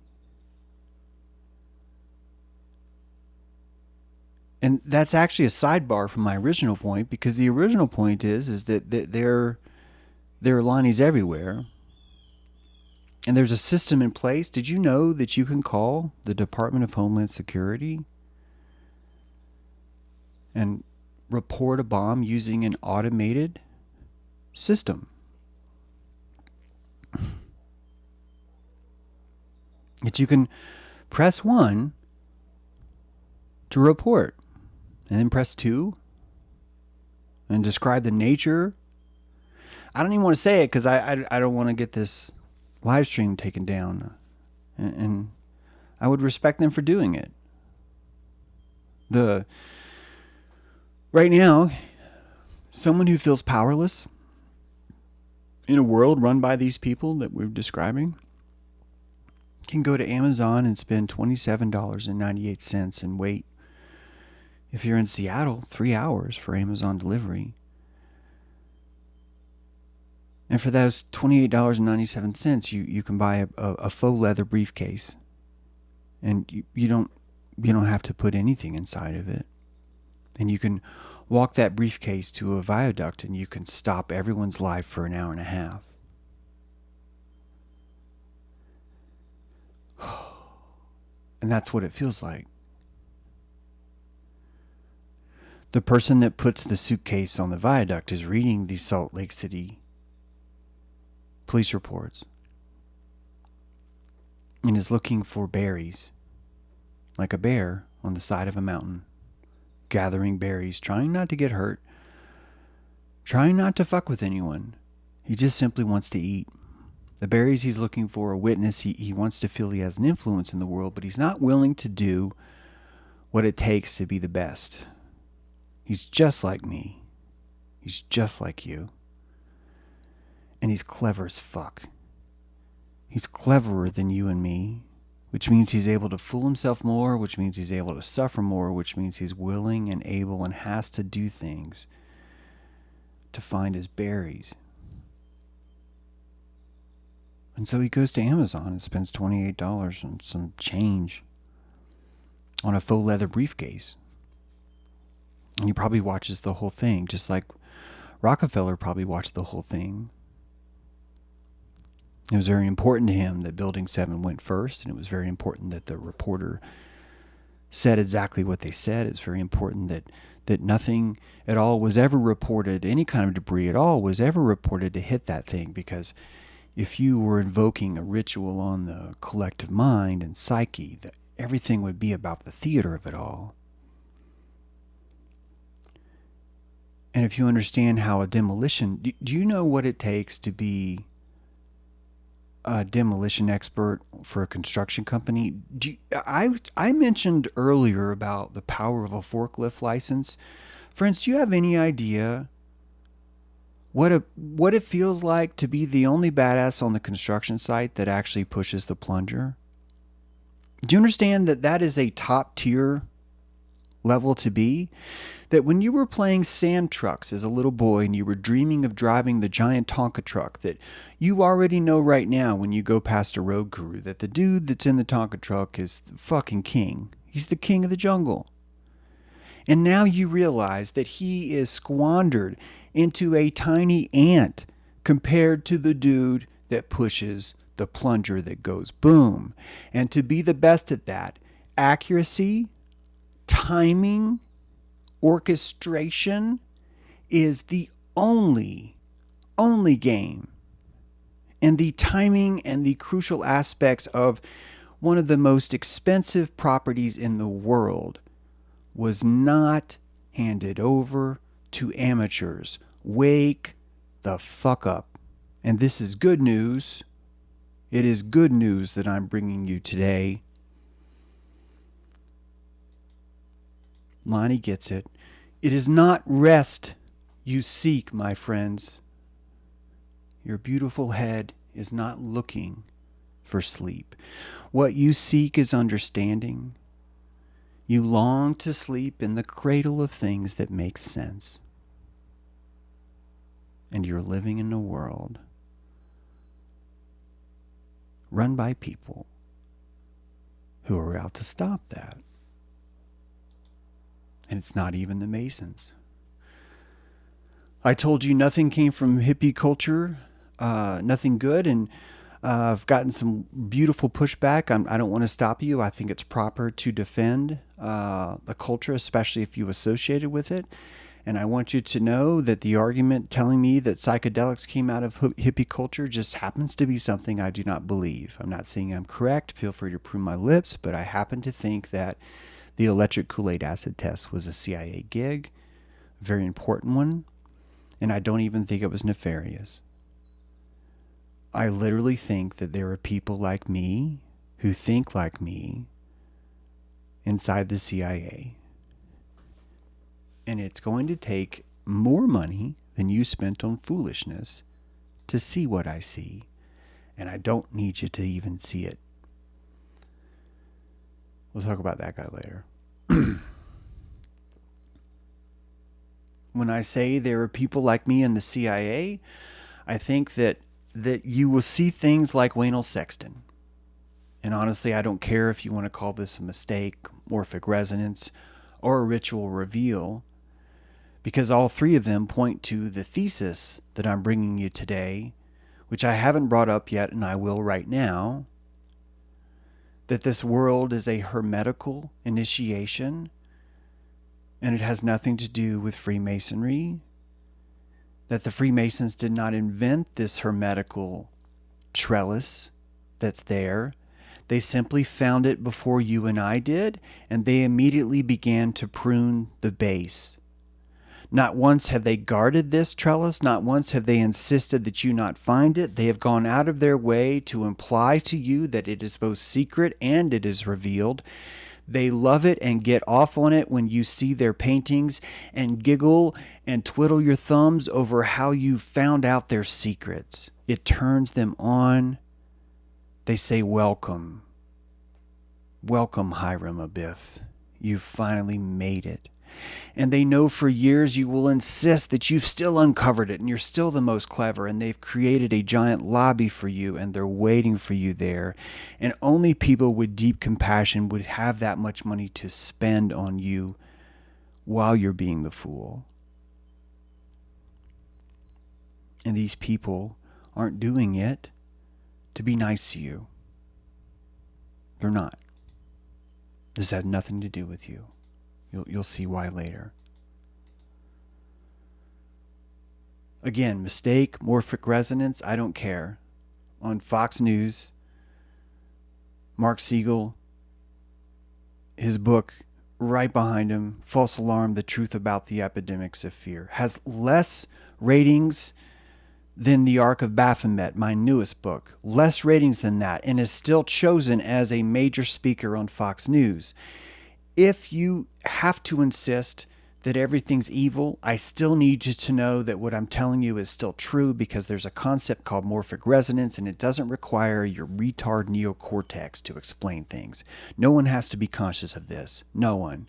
And that's actually a sidebar from my original point, because the original point is that there are Lonnies everywhere. And there's a system in place. Did you know that you can call the Department of Homeland Security and report a bomb using an automated system? That you can press 1 to report, and then press 2 and describe the nature. I don't even want to say it because I don't want to get this live stream taken down, and I would respect them for doing it. Right now, someone who feels powerless in a world run by these people that we're describing can go to Amazon and spend $27.98 and wait, if you're in Seattle, 3 hours for Amazon delivery. And for those $28.97, you can buy a faux leather briefcase, and you don't have to put anything inside of it. And you can walk that briefcase to a viaduct, and you can stop everyone's life for an hour and a half. And that's what it feels like. The person that puts the suitcase on the viaduct is reading the Salt Lake City police reports and is looking for berries, like a bear on the side of a mountain, gathering berries, trying not to get hurt, trying not to fuck with anyone. He just simply wants to eat. The berries he's looking for a witness. He wants to feel he has an influence in the world, but he's not willing to do what it takes to be the best. He's just like me. He's just like you. And he's clever as fuck. He's cleverer than you and me, which means he's able to fool himself more, which means he's able to suffer more, which means he's willing and able and has to do things to find his berries. And so he goes to Amazon and spends $28 and some change on a faux leather briefcase. And he probably watches the whole thing, just like Rockefeller probably watched the whole thing. It was very important to him that Building 7 went first, and it was very important that the reporter said exactly what they said. It was very important that nothing at all was ever reported, any kind of debris at all was ever reported to hit that thing, because if you were invoking a ritual on the collective mind and psyche, that everything would be about the theater of it all. And if you understand how a demolition, do you know what it takes to be a demolition expert for a construction company? I mentioned earlier about the power of a forklift license. Friends, do you have any idea what it feels like to be the only badass on the construction site that actually pushes the plunger? Do you understand that is a top tier level to be? That when you were playing sand trucks as a little boy and you were dreaming of driving the giant Tonka truck, that you already know right now when you go past a road crew that the dude that's in the Tonka truck is the fucking king. He's the king of the jungle. And now you realize that he is squandered into a tiny ant compared to the dude that pushes the plunger that goes boom. And to be the best at that, accuracy, timing, orchestration is the only game. And the timing and the crucial aspects of one of the most expensive properties in the world was not handed over to amateurs. Wake the fuck up. And this is good news. It is good news that I'm bringing you today. Lonnie gets it. It is not rest you seek, my friends. Your beautiful head is not looking for sleep. What you seek is understanding. You long to sleep in the cradle of things that make sense. And you're living in a world run by people who are out to stop that. And it's not even the Masons. I told you nothing came from hippie culture, nothing good, and I've gotten some beautiful pushback. I don't want to stop you. I think it's proper to defend the culture, especially if you associated with it. And I want you to know that the argument telling me that psychedelics came out of hippie culture just happens to be something I do not believe. I'm not saying I'm correct. Feel free to prune my lips, but I happen to think that the electric Kool-Aid acid test was a CIA gig, a very important one, and I don't even think it was nefarious. I literally think that there are people like me who think like me inside the CIA. And it's going to take more money than you spent on foolishness to see what I see. And I don't need you to even see it. We'll talk about that guy later. When I say there are people like me in the CIA, I think that you will see things like Waynell Sexton. And honestly, I don't care if you want to call this a mistake, morphic resonance, or a ritual reveal, because all three of them point to the thesis that I'm bringing you today, which I haven't brought up yet and I will right now, that this world is a hermetical initiation and it has nothing to do with Freemasonry, that the Freemasons did not invent this hermetical trellis that's there. They simply found it before you and I did, and they immediately began to prune the base. Not once have they guarded this trellis, not once have they insisted that you not find it. They have gone out of their way to imply to you that it is both secret and it is revealed. They love it and get off on it when you see their paintings and giggle and twiddle your thumbs over how you found out their secrets. It turns them on. They say, welcome. Welcome, Hiram Abiff. You've finally made it. And they know for years you will insist that you've still uncovered it and you're still the most clever, and they've created a giant lobby for you and they're waiting for you there. And only people with deep compassion would have that much money to spend on you while you're being the fool. And these people aren't doing it to be nice to you. They're not. This had nothing to do with you. You'll see why later. Again, mistake, morphic resonance, I don't care. On Fox News, Mark Siegel, his book right behind him, False Alarm, The Truth About the Epidemics of Fear, has less ratings than The Ark of Baphomet, my newest book. Less ratings than that, and is still chosen as a major speaker on Fox News. If you have to insist that everything's evil, I still need you to know that what I'm telling you is still true, because there's a concept called morphic resonance and it doesn't require your retard neocortex to explain things. No one has to be conscious of this. No one.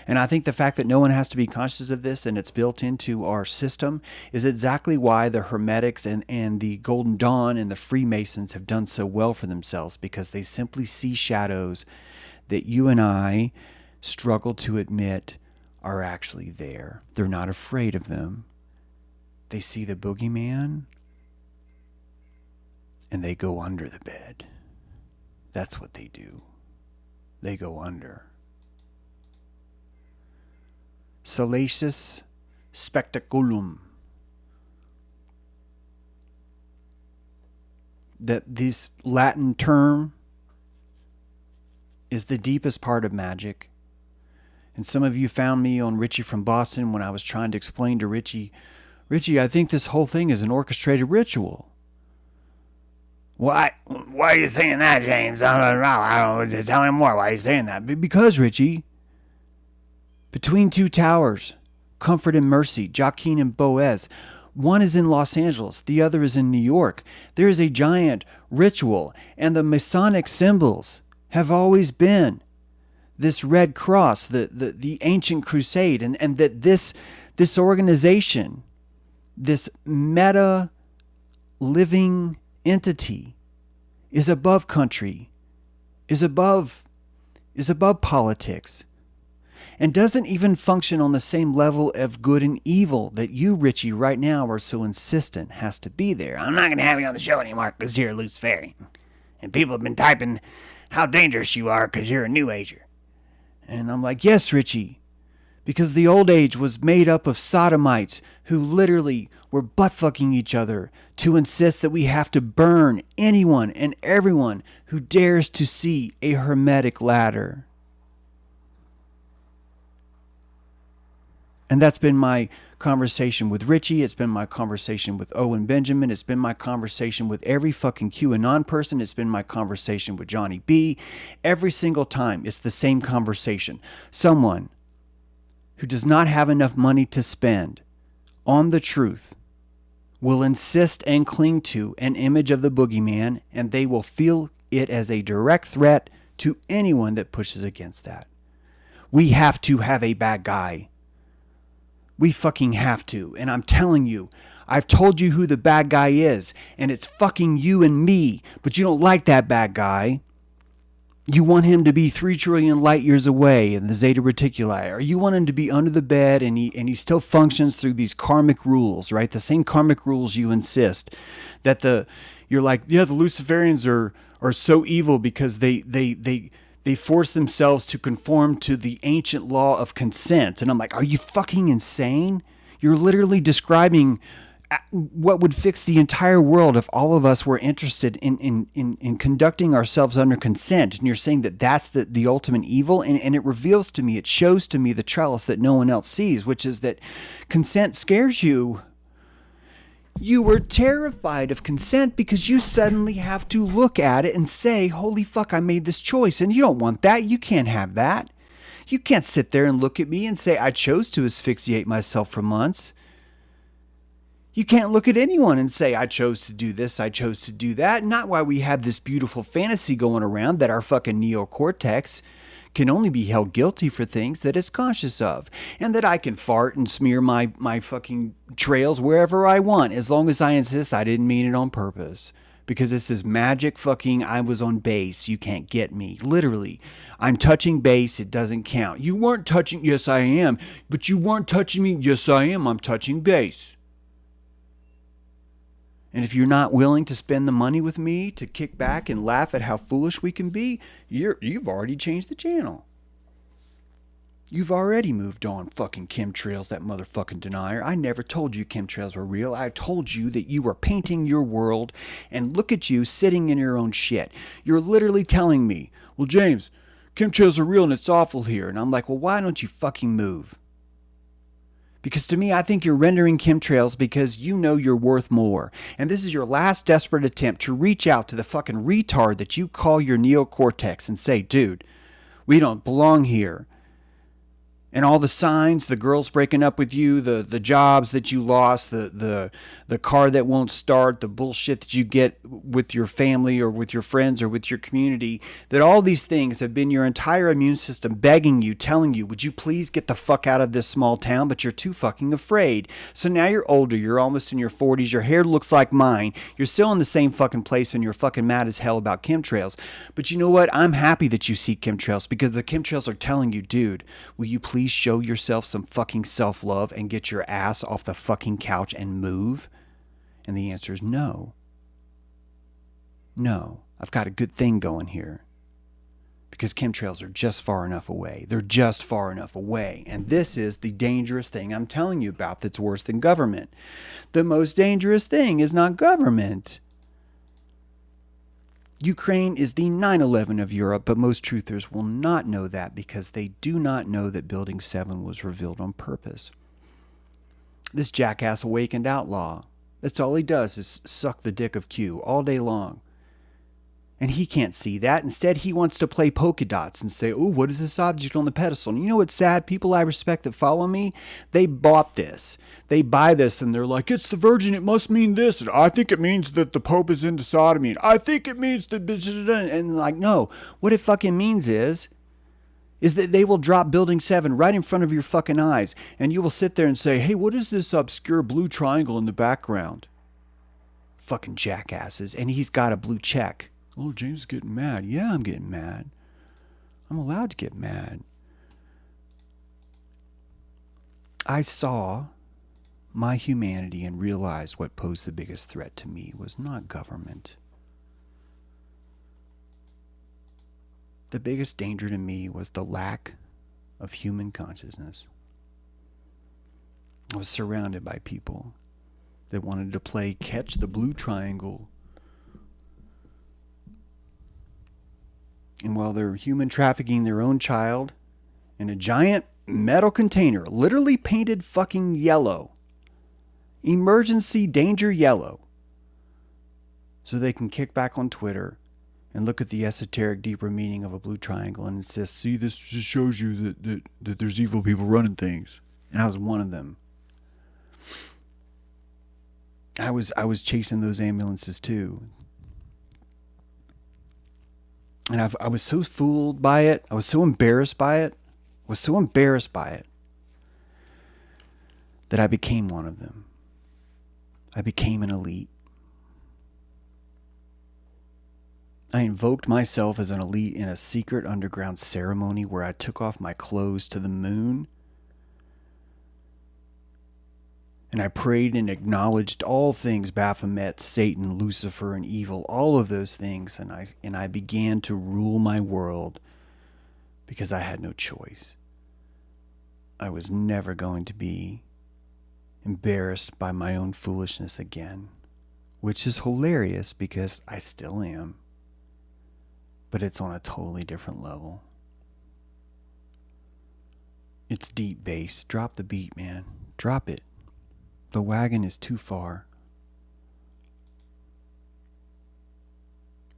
And I think the fact that no one has to be conscious of this and it's built into our system is exactly why the Hermetics and the Golden Dawn and the Freemasons have done so well for themselves, because they simply see shadows that you and I struggle to admit are actually there. They're not afraid of them. They see the boogeyman and they go under the bed. That's what they do. They go under. Salacious spectaculum. That this Latin term is the deepest part of magic. And some of you found me on Richie from Boston when I was trying to explain to Richie, I think this whole thing is an orchestrated ritual. Why are you saying that, James? I don't know. Tell me more. Why are you saying that? Because, Richie, between two towers, Comfort and Mercy, Joaquin and Boaz, one is in Los Angeles, the other is in New York. There is a giant ritual, and the Masonic symbols have always been this red cross, the ancient crusade, and that this organization, this meta living entity, is above country, is above politics, and doesn't even function on the same level of good and evil that you, Richie, right now are so insistent has to be there. I'm not going to have you on the show anymore because you're a loose fairy. And people have been typing how dangerous you are because you're a new ager. And I'm like, yes, Richie, because the old age was made up of sodomites who literally were butt-fucking each other to insist that we have to burn anyone and everyone who dares to see a hermetic ladder. And that's been my conversation with Richie. It's been my conversation with Owen Benjamin. It's been my conversation with every fucking QAnon person. It's been my conversation with Johnny B. Every single time, it's the same conversation. Someone who does not have enough money to spend on the truth will insist and cling to an image of the boogeyman, and they will feel it as a direct threat to anyone that pushes against that. We have to have a bad guy. We fucking have to. And I'm telling you, I've told you who the bad guy is, and it's fucking you and me, but you don't like that bad guy. You want him to be 3 trillion light years away in the Zeta Reticuli, or you want him to be under the bed and he still functions through these karmic rules, right? The same karmic rules you insist that you're like, yeah, the Luciferians are so evil because they force themselves to conform to the ancient law of consent. And I'm like, are you fucking insane? You're literally describing what would fix the entire world if all of us were interested in conducting ourselves under consent. And you're saying that that's the ultimate evil. And it reveals to me, it shows to me the trellis that no one else sees, which is that consent scares you. You were terrified of consent because you suddenly have to look at it and say, holy fuck, I made this choice. And you don't want that. You can't have that. You can't sit there and look at me and say, I chose to asphyxiate myself for months. You can't look at anyone and say, I chose to do this, I chose to do that. Not why we have this beautiful fantasy going around that our fucking neocortex can only be held guilty for things that it's conscious of. And that I can fart and smear my fucking trails wherever I want, as long as I insist I didn't mean it on purpose. Because this is magic fucking, I was on base, you can't get me. Literally, I'm touching base, it doesn't count. You weren't touching, yes I am, but you weren't touching me, yes I am, I'm touching base. And if you're not willing to spend the money with me to kick back and laugh at how foolish we can be, you've already changed the channel. You've already moved on, fucking chemtrails, that motherfucking denier. I never told you chemtrails were real. I told you that you were painting your world, and look at you sitting in your own shit. You're literally telling me, well, James, chemtrails are real and it's awful here. And I'm like, well, why don't you fucking move? Because to me, I think you're rendering chemtrails because you know you're worth more. And this is your last desperate attempt to reach out to the fucking retard that you call your neocortex and say, dude, we don't belong here. And all the signs, the girls breaking up with you, the jobs that you lost, the car that won't start, the bullshit that you get with your family or with your friends or with your community, that all these things have been your entire immune system begging you, telling you, would you please get the fuck out of this small town? But you're too fucking afraid. So now you're older, you're almost in your 40s, your hair looks like mine, you're still in the same fucking place and you're fucking mad as hell about chemtrails. But you know what? I'm happy that you see chemtrails because the chemtrails are telling you, dude, will you please show yourself some fucking self-love and get your ass off the fucking couch and move? And the answer is no. No, I've got a good thing going here. Because chemtrails are just far enough away. They're just far enough away. And this is the dangerous thing I'm telling you about that's worse than government. The most dangerous thing is not government. Ukraine is the 9/11 of Europe, but most truthers will not know that because they do not know that Building 7 was revealed on purpose. This jackass awakened outlaw. That's all he does is suck the dick of Q all day long. And he can't see that. Instead, he wants to play polka dots and say, oh, what is this object on the pedestal? And you know what's sad? People I respect that follow me, they bought this. They buy this and they're like, it's the Virgin, it must mean this. And I think it means that the Pope is into sodomy. And I think it means that... And like, no. What it fucking means is that they will drop Building 7 right in front of your fucking eyes. And you will sit there and say, hey, what is this obscure blue triangle in the background? Fucking jackasses. And he's got a blue check. Oh, James is getting mad. Yeah, I'm getting mad. I'm allowed to get mad. I saw my humanity and realized what posed the biggest threat to me was not government. The biggest danger to me was the lack of human consciousness. I was surrounded by people that wanted to play catch the blue triangle. And while they're human trafficking their own child in a giant metal container, literally painted fucking yellow. Emergency danger yellow. So they can kick back on Twitter and look at the esoteric, deeper meaning of a blue triangle and insist, see, this just shows you that there's evil people running things. And I was one of them. I was chasing those ambulances too. And I was so fooled by it. I was so embarrassed by it. That I became one of them. I became an elite. I invoked myself as an elite in a secret underground ceremony where I took off my clothes to the moon. And I prayed and acknowledged all things Baphomet, Satan, Lucifer, and evil, all of those things. And I began to rule my world because I had no choice. I was never going to be embarrassed by my own foolishness again, which is hilarious because I still am. But it's on a totally different level. It's deep bass. Drop the beat, man. Drop it. The wagon is too far.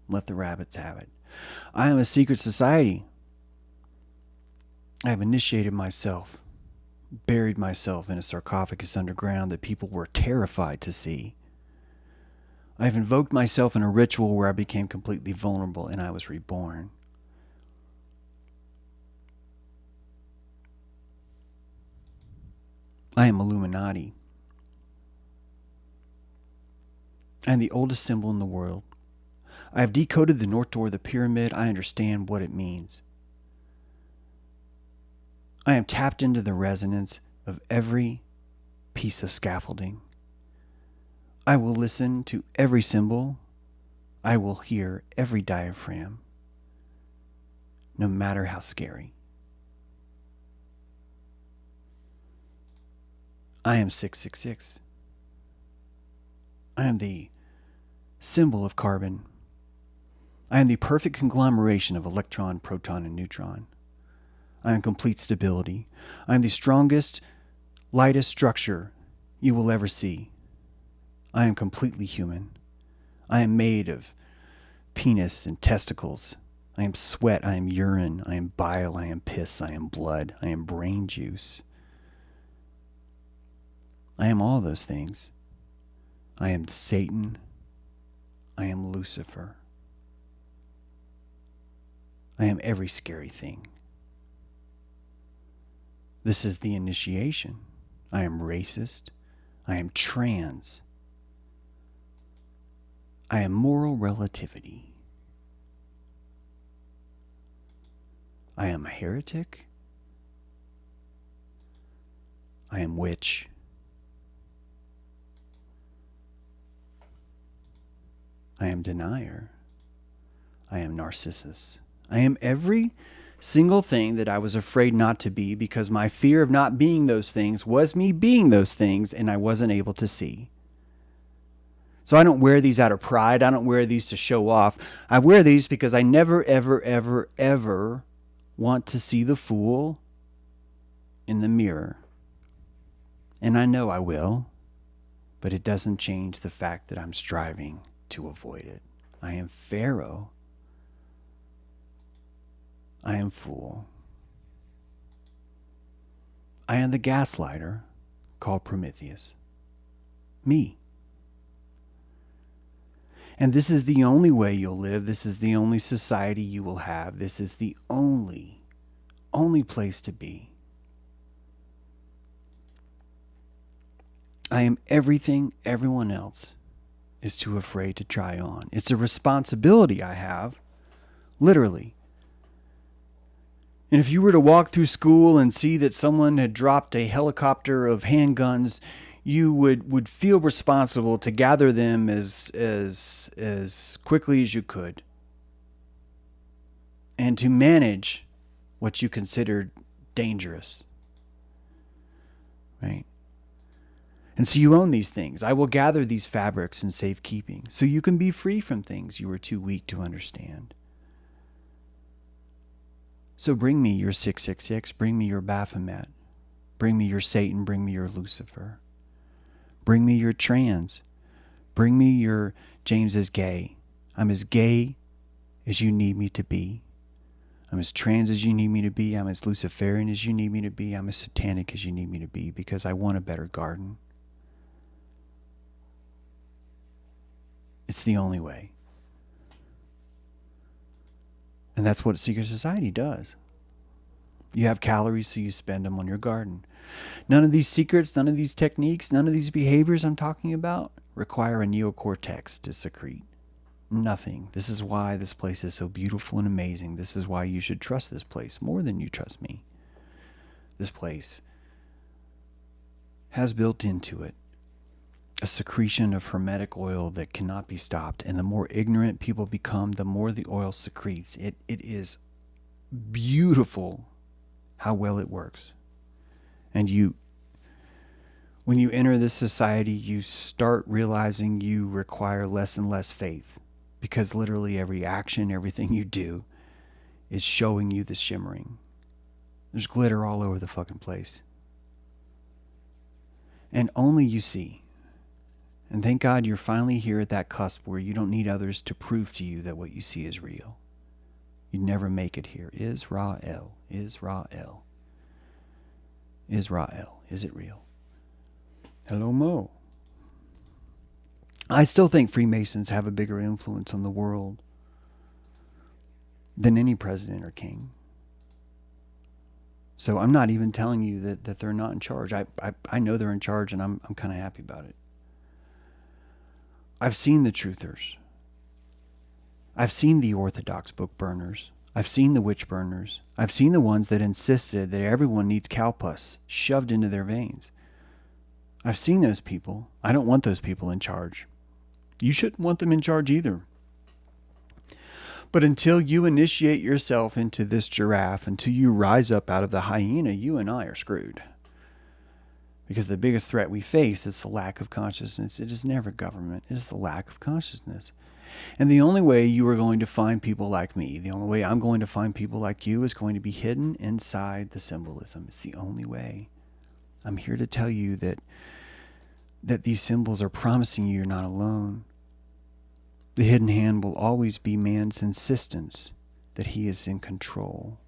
Let the rabbits have it. I am a secret society. I have initiated myself, buried myself in a sarcophagus underground that people were terrified to see. I have invoked myself in a ritual where I became completely vulnerable and I was reborn. I am Illuminati. I am the oldest symbol in the world. I have decoded the North Door of the pyramid. I understand what it means. I am tapped into the resonance of every piece of scaffolding. I will listen to every symbol. I will hear every diaphragm, no matter how scary. I am 666. I am the symbol of carbon. I am the perfect conglomeration of electron, proton, and neutron. I am complete stability. I am the strongest, lightest structure you will ever see. I am completely human. I am made of penis and testicles. I am sweat. I am urine. I am bile. I am piss. I am blood. I am brain juice. I am all those things. I am Satan. I am Lucifer. I am every scary thing. This is the initiation. I am racist. I am trans. I am moral relativity. I am a heretic. I am witch. I am denier. I am Narcissus. I am every single thing that I was afraid not to be because my fear of not being those things was me being those things and I wasn't able to see. So I don't wear these out of pride. I don't wear these to show off. I wear these because I never, ever, ever, ever want to see the fool in the mirror. And I know I will, but it doesn't change the fact that I'm striving to avoid it. I am Pharaoh. I am fool. I am the gaslighter called Prometheus. Me. And this is the only way you'll live. This is the only society you will have. This is the only place to be. I am everything everyone else is too afraid to try on. It's a responsibility I have, literally. And if you were to walk through school and see that someone had dropped a helicopter of handguns, you would feel responsible to gather them as quickly as you could. And to manage what you considered dangerous. Right? And so you own these things. I will gather these fabrics in safekeeping so you can be free from things you were too weak to understand. So bring me your 666, bring me your Baphomet, bring me your Satan, bring me your Lucifer, bring me your trans, bring me your James is gay. I'm as gay as you need me to be. I'm as trans as you need me to be. I'm as Luciferian as you need me to be. I'm as satanic as you need me to be, because I want a better garden. It's the only way. And that's what secret society does. You have calories, so you spend them on your garden. None of these secrets, none of these techniques, none of these behaviors I'm talking about require a neocortex to secrete. Nothing. This is why this place is so beautiful and amazing. This is why you should trust this place more than you trust me. This place has built into it a secretion of hermetic oil that cannot be stopped. And the more ignorant people become, the more the oil secretes. It is beautiful how well it works. And when you enter this society, you start realizing you require less and less faith, because literally every action, everything you do is showing you the shimmering. There's glitter all over the fucking place. And only you see. And thank God you're finally here at that cusp where you don't need others to prove to you that what you see is real. You'd never make it here. Israel. Israel. Israel. Is it real? Hello, Mo. I still think Freemasons have a bigger influence on the world than any president or king. So I'm not even telling you that they're not in charge. I know they're in charge, and I'm kind of happy about it. I've seen the truthers. I've seen the orthodox book burners. I've seen the witch burners. I've seen the ones that insisted that everyone needs cow pus shoved into their veins. I've seen those people. I don't want those people in charge. You shouldn't want them in charge either. But until you initiate yourself into this giraffe, until you rise up out of the hyena, you and I are screwed. Because the biggest threat we face is the lack of consciousness. It is never government. It is the lack of consciousness. And the only way you are going to find people like me, the only way I'm going to find people like you, is going to be hidden inside the symbolism. It's the only way. I'm here to tell you that these symbols are promising you you're not alone. The hidden hand will always be man's insistence that he is in control.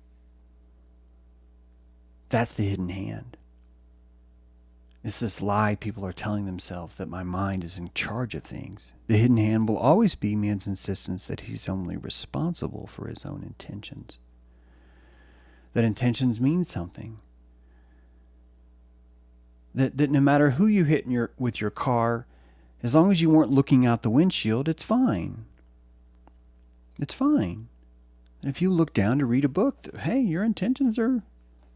That's the hidden hand. It's this lie people are telling themselves that my mind is in charge of things. The hidden hand will always be man's insistence that he's only responsible for his own intentions. That intentions mean something. That no matter who you hit with your car, as long as you weren't looking out the windshield, it's fine. It's fine. And if you look down to read a book, hey, your intentions are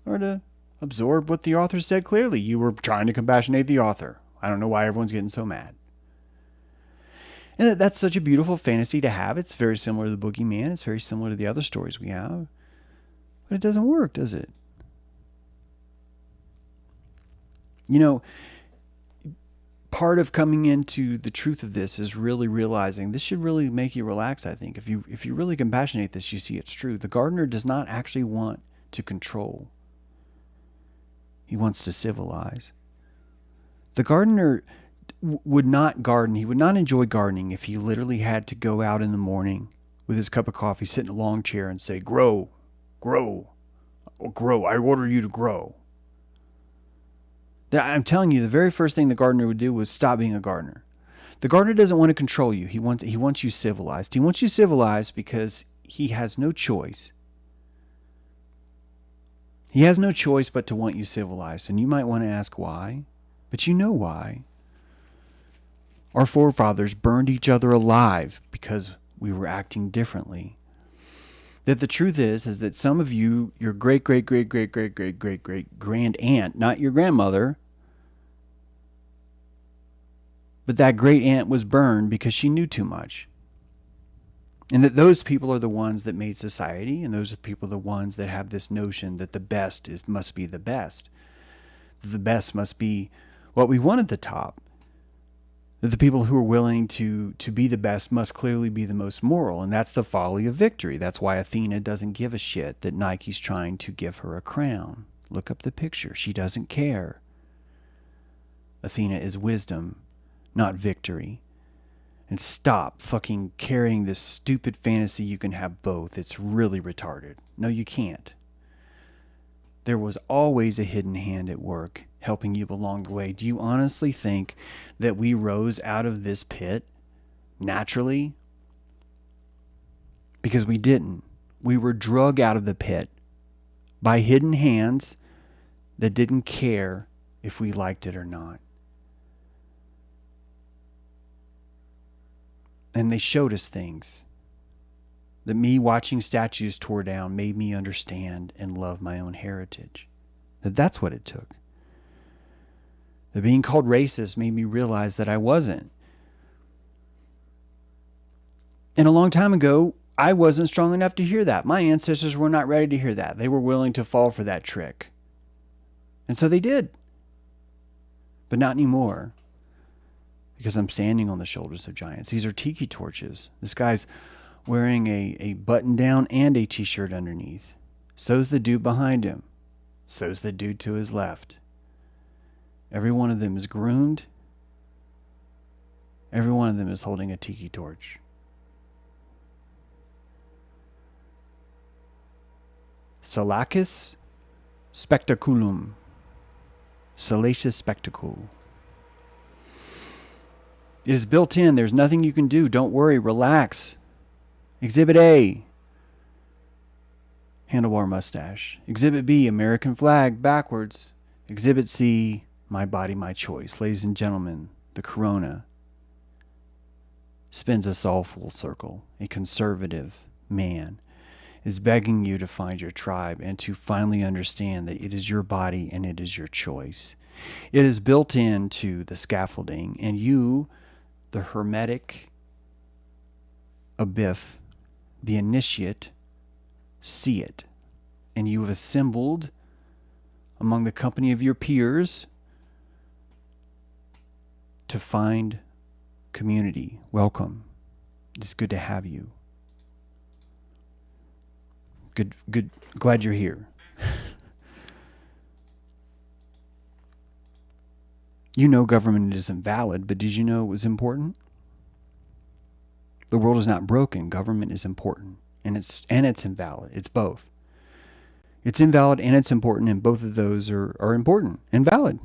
to absorb what the author said clearly. You were trying to compassionate the author. I don't know why everyone's getting so mad. And that's such a beautiful fantasy to have. It's very similar to the boogeyman. It's very similar to the other stories we have. But it doesn't work, does it? You know, part of coming into the truth of this is really realizing this should really make you relax, I think. If you really compassionate this, you see it's true. The gardener does not actually want to control. He wants to civilize. The gardener would not garden. He would not enjoy gardening if he literally had to go out in the morning with his cup of coffee, sit in a long chair and say, grow, grow, grow. I order you to grow. I'm telling you, the very first thing the gardener would do was stop being a gardener. The gardener doesn't want to control you. He wants you civilized. He wants you civilized because he has no choice. He has no choice but to want you civilized. And you might want to ask why, but you know why. Our forefathers burned each other alive because we were acting differently. That the truth is that some of you, your great-great-great-great-great-great-great-great-grand aunt, not your grandmother, but that great aunt was burned because she knew too much. And that those people are the ones that made society, and those are the people the ones that have this notion that the best must be the best. That the best must be what we want at the top. That the people who are willing to be the best must clearly be the most moral, and that's the folly of victory. That's why Athena doesn't give a shit that Nike's trying to give her a crown. Look up the picture. She doesn't care. Athena is wisdom, not victory. And stop fucking carrying this stupid fantasy you can have both. It's really retarded. No, you can't. There was always a hidden hand at work helping you along the way. Do you honestly think that we rose out of this pit naturally? Because we didn't. We were drug out of the pit by hidden hands that didn't care if we liked it or not. And they showed us things that me watching statues tore down made me understand and love my own heritage. That's what it took. That being called racist made me realize that I wasn't. And a long time ago, I wasn't strong enough to hear that. My ancestors were not ready to hear that. They were willing to fall for that trick. And so they did. But not anymore. Because I'm standing on the shoulders of giants. These are tiki torches. This guy's wearing a button down and a t-shirt underneath. So's the dude behind him. So's the dude to his left. Every one of them is groomed. Every one of them is holding a tiki torch. Salacious spectaculum. Salacious spectacle. It is built in. There's nothing you can do. Don't worry. Relax. Exhibit A. Handlebar mustache. Exhibit B. American flag backwards. Exhibit C. My body, my choice. Ladies and gentlemen, the corona spins us all full circle. A conservative man is begging you to find your tribe and to finally understand that it is your body and it is your choice. It is built into the scaffolding, and you, the Hermetic abyss, the initiate, see it. And you have assembled among the company of your peers to find community. Welcome. It's good to have you. Good. Glad you're here. You know government isn't valid, but did you know it was important? The world is not broken. Government is important. And it's invalid. It's both. It's invalid and it's important, and both of those are important and valid.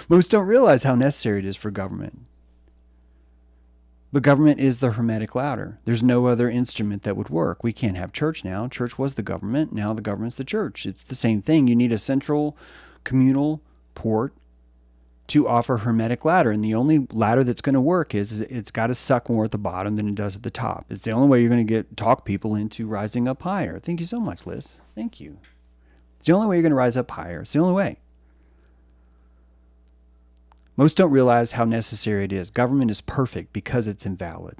Most don't realize how necessary it is for government. But government is the Hermetic ladder. There's no other instrument that would work. We can't have church now. Church was the government. Now the government's the church. It's the same thing. You need a central communal port to offer Hermetic ladder. And the only ladder that's going to work is it's got to suck more at the bottom than it does at the top. It's the only way you're going to talk people into rising up higher. Thank you so much, Liz. Thank you. It's the only way you're going to rise up higher. It's the only way. Most don't realize how necessary it is. Government is perfect because it's invalid.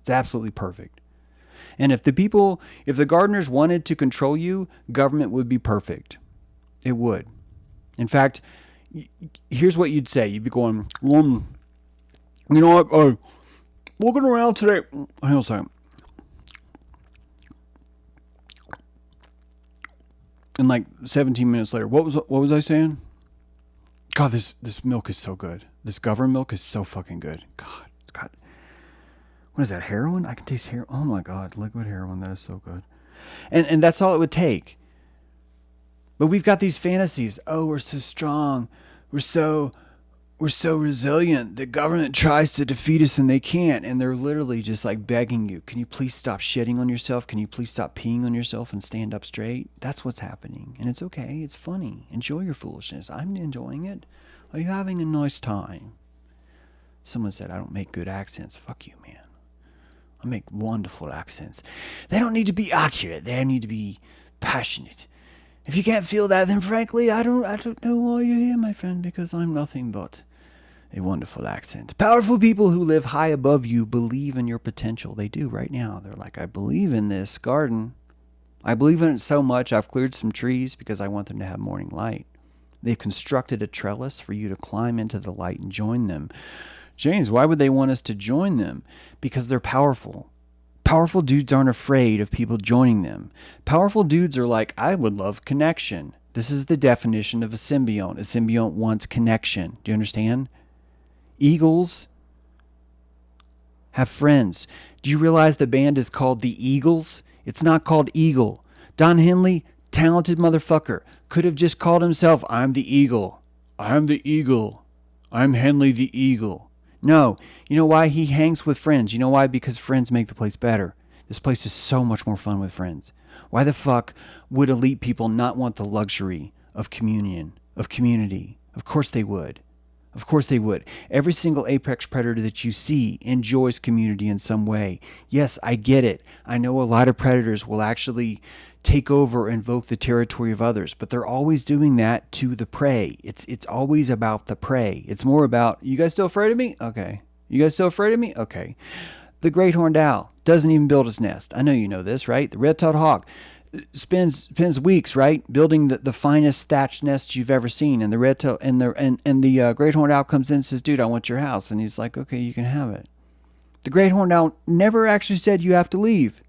It's absolutely perfect. And if the gardeners wanted to control you, government would be perfect. It would. In fact, here's what you'd say. You'd be going, you know what, looking around today. Hang on a second. And like 17 minutes later, what was I saying? God, this milk is so good. This government milk is so fucking good. God. What is that, heroin? I can taste heroin. Oh my God, liquid heroin. That is so good. And that's all it would take. But we've got these fantasies. Oh, we're so strong. We're so resilient. The government tries to defeat us and they can't. And they're literally just like begging you, can you please stop shitting on yourself? Can you please stop peeing on yourself and stand up straight? That's what's happening. And it's okay. It's funny. Enjoy your foolishness. I'm enjoying it. Are you having a nice time? Someone said, I don't make good accents. Fuck you, man. I make wonderful accents. They don't need to be accurate. They need to be passionate. If you can't feel that, then frankly, I don't know why you're here, my friend, because I'm nothing but a wonderful accent. Powerful people who live high above you believe in your potential. They do right now. They're like, I believe in this garden. I believe in it so much, I've cleared some trees because I want them to have morning light. They've constructed a trellis for you to climb into the light and join them. James, why would they want us to join them? Because they're powerful. Powerful dudes aren't afraid of people joining them. Powerful dudes are like, I would love connection. This is the definition of a symbiont. A symbiont wants connection. Do you understand? Eagles have friends. Do you realize the band is called the Eagles? It's not called Eagle. Don Henley, talented motherfucker, could have just called himself, I'm the Eagle. I'm the Eagle. I'm Henley the Eagle. No. You know why? He hangs with friends. You know why? Because friends make the place better. This place is so much more fun with friends. Why the fuck would elite people not want the luxury of communion, of community? Of course they would. Of course they would. Every single apex predator that you see enjoys community in some way. Yes, I get it. I know a lot of predators will actually take over and invoke the territory of others, but they're always doing that to the prey. It's always about the prey. It's more about, you guys still afraid of me? Okay. You guys still afraid of me? Okay. The great horned owl doesn't even build his nest. I know you know this, right? The red-tailed hawk spends weeks, right, building the finest thatched nest you've ever seen, and the the great horned owl comes in and says, dude, I want your house. And he's like, okay, you can have it. The great horned owl never actually said you have to leave.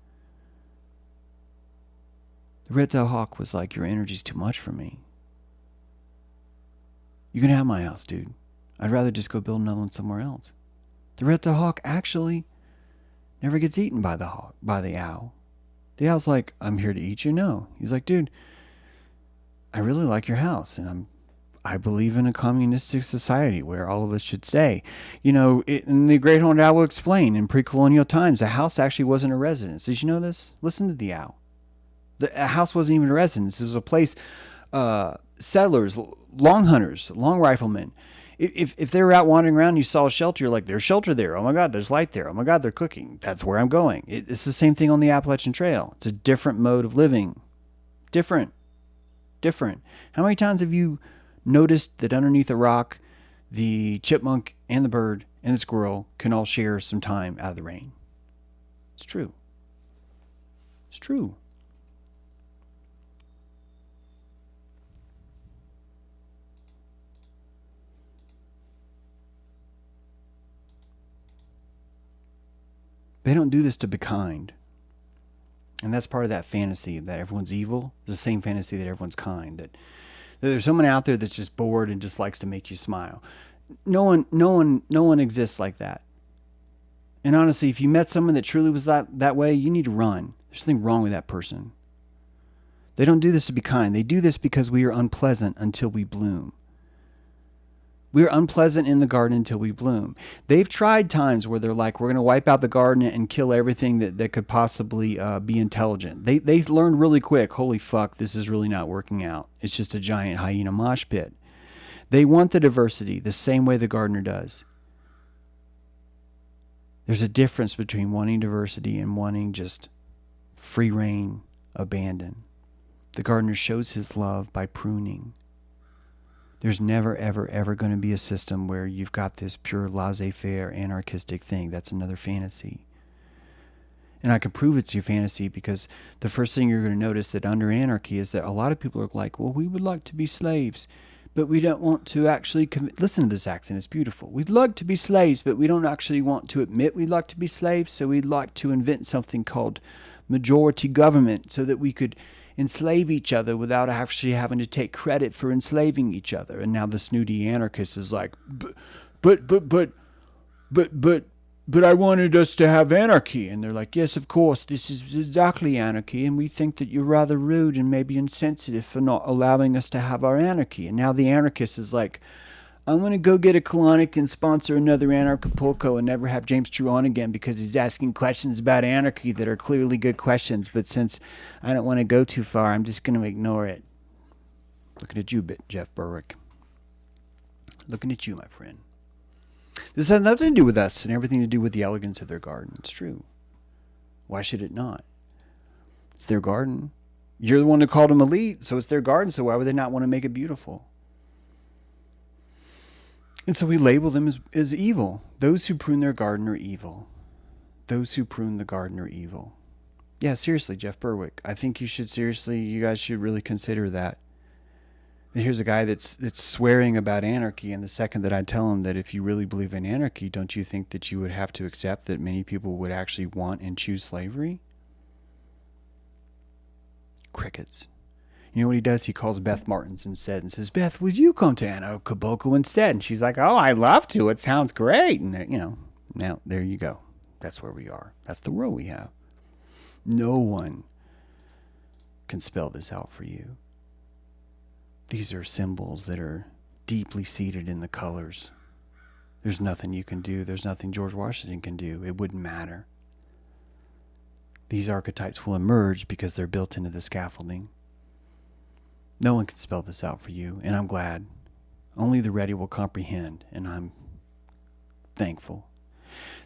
The red-tailed hawk was like, your energy's too much for me. You can have my house, dude. I'd rather just go build another one somewhere else. The red-tailed hawk actually never gets eaten by the owl. The owl's like, I'm here to eat you? No. He's like, dude, I really like your house, and I believe in a communistic society where all of us should stay. You know, and the great horned owl will explain, in pre-colonial times, a house actually wasn't a residence. Did you know this? Listen to the owl. A house wasn't even a residence. It was a place, settlers, long hunters, long riflemen. If they were out wandering around and you saw a shelter, you're like, there's shelter there. Oh my God, there's light there. Oh my God, they're cooking. That's where I'm going. It's the same thing on the Appalachian Trail. It's a different mode of living. Different. How many times have you noticed that underneath a rock, the chipmunk and the bird and the squirrel can all share some time out of the rain? It's true. It's true. They don't do this to be kind. And that's part of that fantasy that everyone's evil. It's the same fantasy that everyone's kind. That there's someone out there that's just bored and just likes to make you smile. No one exists like that. And honestly, if you met someone that truly was that way, you need to run. There's something wrong with that person. They don't do this to be kind. They do this because we are unpleasant until we bloom. We are unpleasant in the garden until we bloom. They've tried times where they're like, we're going to wipe out the garden and kill everything that could possibly be intelligent. They've learned really quick, holy fuck, this is really not working out. It's just a giant hyena mosh pit. They want the diversity the same way the gardener does. There's a difference between wanting diversity and wanting just free reign, abandon. The gardener shows his love by pruning. There's never, ever, ever going to be a system where you've got this pure laissez-faire anarchistic thing. That's another fantasy. And I can prove it's your fantasy because the first thing you're going to notice that under anarchy is that a lot of people are like, well, we would like to be slaves, but we don't want to actually listen to this accent. It's beautiful. We'd like to be slaves, but we don't actually want to admit we'd like to be slaves, so we'd like to invent something called majority government so that we could enslave each other without actually having to take credit for enslaving each other. And now the snooty anarchist is like, but I wanted us to have anarchy. And they're like, yes, of course, this is exactly anarchy. And we think that you're rather rude and maybe insensitive for not allowing us to have our anarchy. And now the anarchist is like, I'm going to go get a colonic and sponsor another Anarchapulco and never have James True on again because he's asking questions about anarchy that are clearly good questions. But since I don't want to go too far, I'm just going to ignore it. Looking at you, Jeff Berwick. Looking at you, my friend. This has nothing to do with us and everything to do with the elegance of their garden. It's true. Why should it not? It's their garden. You're the one who called them elite, so it's their garden, so why would they not want to make it beautiful? And so we label them as evil. Those who prune their garden are evil. Those who prune the garden are evil. Yeah, seriously, Jeff Berwick. I think you guys should really consider that. Here's a guy that's swearing about anarchy, and the second that I tell him that if you really believe in anarchy, don't you think that you would have to accept that many people would actually want and choose slavery? Crickets. You know what he does? He calls Beth Martins instead and says, "Beth, would you come to Anarchapulco instead?" And she's like, "Oh, I'd love to. It sounds great." And, now there you go. That's where we are. That's the world we have. No one can spell this out for you. These are symbols that are deeply seated in the colors. There's nothing you can do. There's nothing George Washington can do. It wouldn't matter. These archetypes will emerge because they're built into the scaffolding. No one can spell this out for you, and I'm glad. Only the ready will comprehend, and I'm thankful.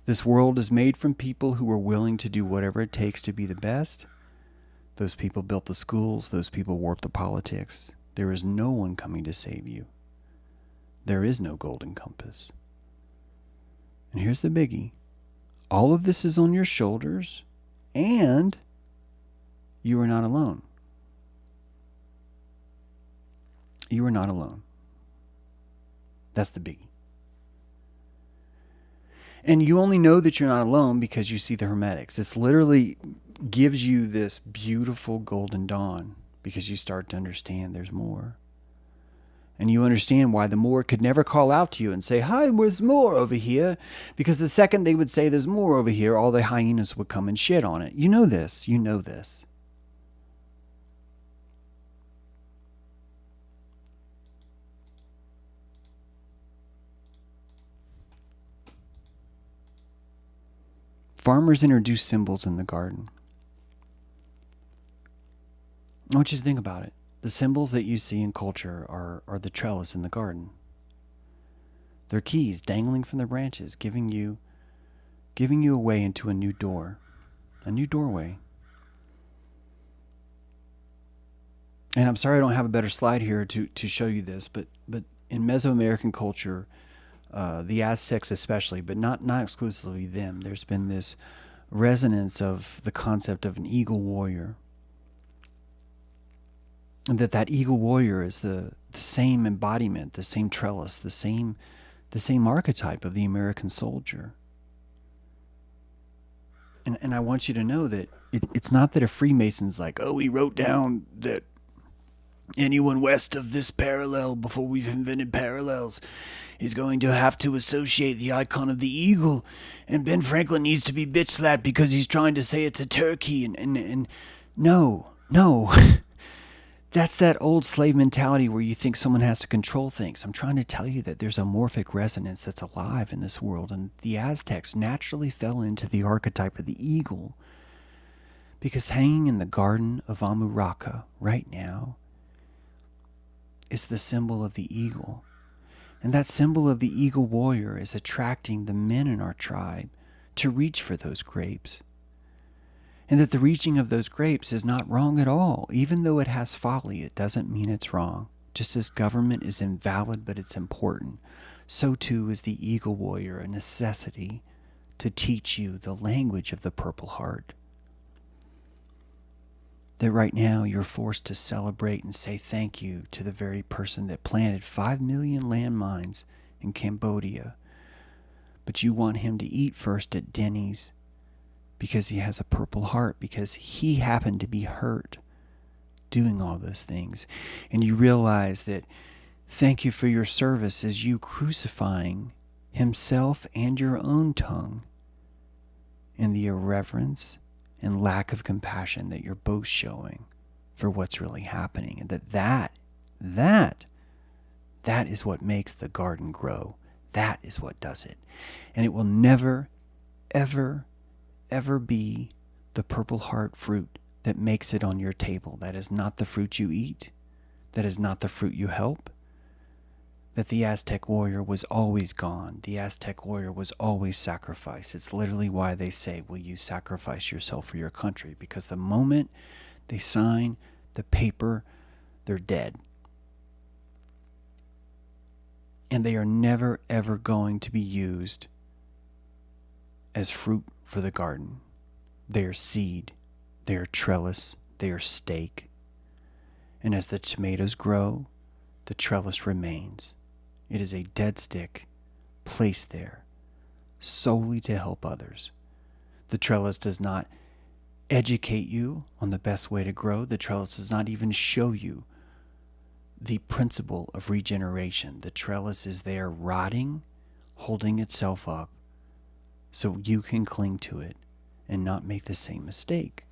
This world is made from people who are willing to do whatever it takes to be the best. Those people built the schools. Those people warped the politics. There is no one coming to save you. There is no golden compass. And here's the biggie. All of this is on your shoulders, and you are not alone. You are not alone. That's the biggie. And you only know that you're not alone because you see the Hermetics. It's literally gives you this beautiful golden dawn because you start to understand there's more. And you understand why the more could never call out to you and say, "Hi, there's more over here." Because the second they would say there's more over here, all the hyenas would come and shit on it. You know this. You know this. Farmers introduce symbols in the garden. I want you to think about it. The symbols that you see in culture are the trellis in the garden. They're keys dangling from the branches, giving you a way into a new door, a new doorway. And I'm sorry I don't have a better slide here to show you this, but in Mesoamerican culture, the Aztecs especially, but not exclusively them, there's been this resonance of the concept of an eagle warrior. And that eagle warrior is the same embodiment, the same trellis, the same archetype of the American soldier. And I want you to know that it's not that a Freemason's like, "Oh, we wrote down that anyone west of this parallel before we've invented parallels is going to have to associate the icon of the eagle, and Ben Franklin needs to be bitch slapped because he's trying to say it's a turkey." And no. That's that old slave mentality where you think someone has to control things. I'm trying to tell you that there's a morphic resonance that's alive in this world, and the Aztecs naturally fell into the archetype of the eagle because hanging in the garden of Amuraca right now is the symbol of the eagle. And that symbol of the eagle warrior is attracting the men in our tribe to reach for those grapes. And that the reaching of those grapes is not wrong at all. Even though it has folly, it doesn't mean it's wrong. Just as government is invalid, but it's important, so too is the eagle warrior a necessity to teach you the language of the Purple Heart. That right now you're forced to celebrate and say thank you to the very person that planted 5 million landmines in Cambodia. But you want him to eat first at Denny's because he has a Purple Heart, because he happened to be hurt doing all those things. And you realize that thank you for your service is you crucifying himself and your own tongue in the irreverence and lack of compassion that you're both showing for what's really happening. And that is what makes the garden grow. That is what does it. And it will never, ever be the Purple Heart fruit that makes it on your table. That is not the fruit you eat. That is not the fruit you help. That the Aztec warrior was always gone. The Aztec warrior was always sacrificed. It's literally why they say, "Will you sacrifice yourself for your country?" Because the moment they sign the paper, they're dead. And they are never, ever going to be used as fruit for the garden. They are seed. They are trellis. They are stake. And as the tomatoes grow, the trellis remains. It is a dead stick placed there solely to help others. The trellis does not educate you on the best way to grow. The trellis does not even show you the principle of regeneration. The trellis is there rotting, holding itself up, so you can cling to it and not make the same mistake.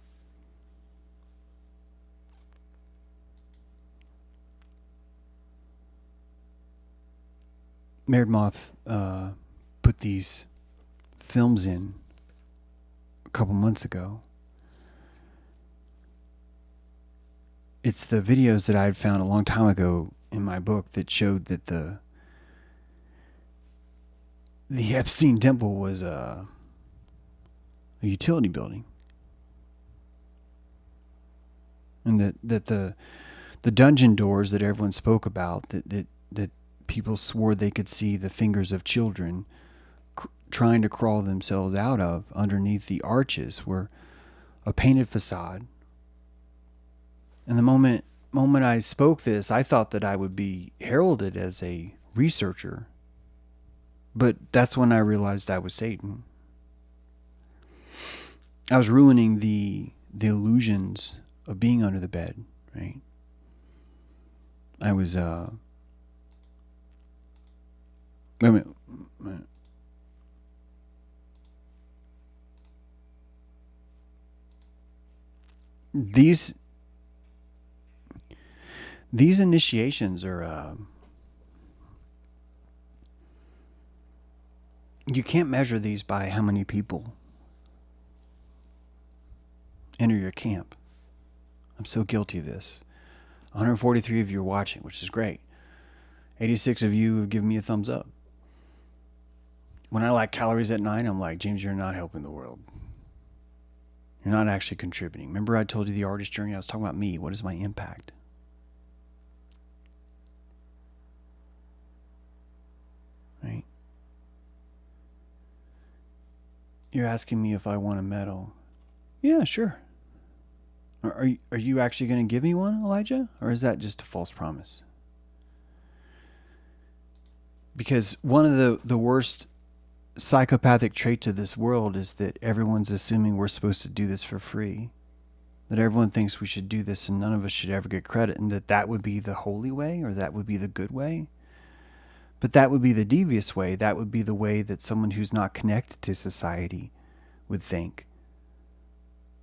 Mared Moth put these films in a couple months ago. It's the videos that I had found a long time ago in my book that showed that the Epstein Temple was a utility building, and that the dungeon doors that everyone spoke about, that people swore they could see the fingers of children trying to crawl themselves out of underneath the arches, were a painted facade. And the moment I spoke this, I thought that I would be heralded as a researcher. But that's when I realized I was Satan. I was ruining the illusions of being under the bed, right? I was wait a minute. These initiations are you can't measure these by how many people enter your camp. I'm so guilty of this. 143 of you are watching, which is great. 86 of you have given me a thumbs up. When I lack calories at night, I'm like, James, you're not helping the world. You're not actually contributing. Remember I told you the artist journey? I was talking about me. What is my impact? Right? You're asking me if I want a medal. Yeah, sure. Are you actually going to give me one, Elijah? Or is that just a false promise? Because one of the worst psychopathic traits of this world is that everyone's assuming we're supposed to do this for free. That everyone thinks we should do this and none of us should ever get credit, and that would be the holy way, or that would be the good way. But that would be the devious way. That would be the way that someone who's not connected to society would think.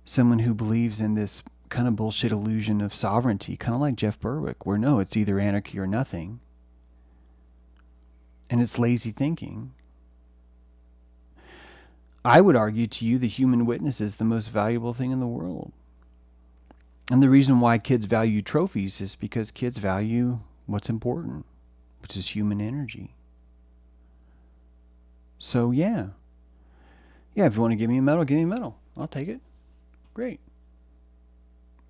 Someone who believes in this kind of bullshit illusion of sovereignty, kind of like Jeff Berwick, where no, it's either anarchy or nothing. And it's lazy thinking. I would argue to you the human witness is the most valuable thing in the world. And the reason why kids value trophies is because kids value what's important, which is human energy. So yeah, if you want to give me a medal, give me a medal. I'll take it. Great.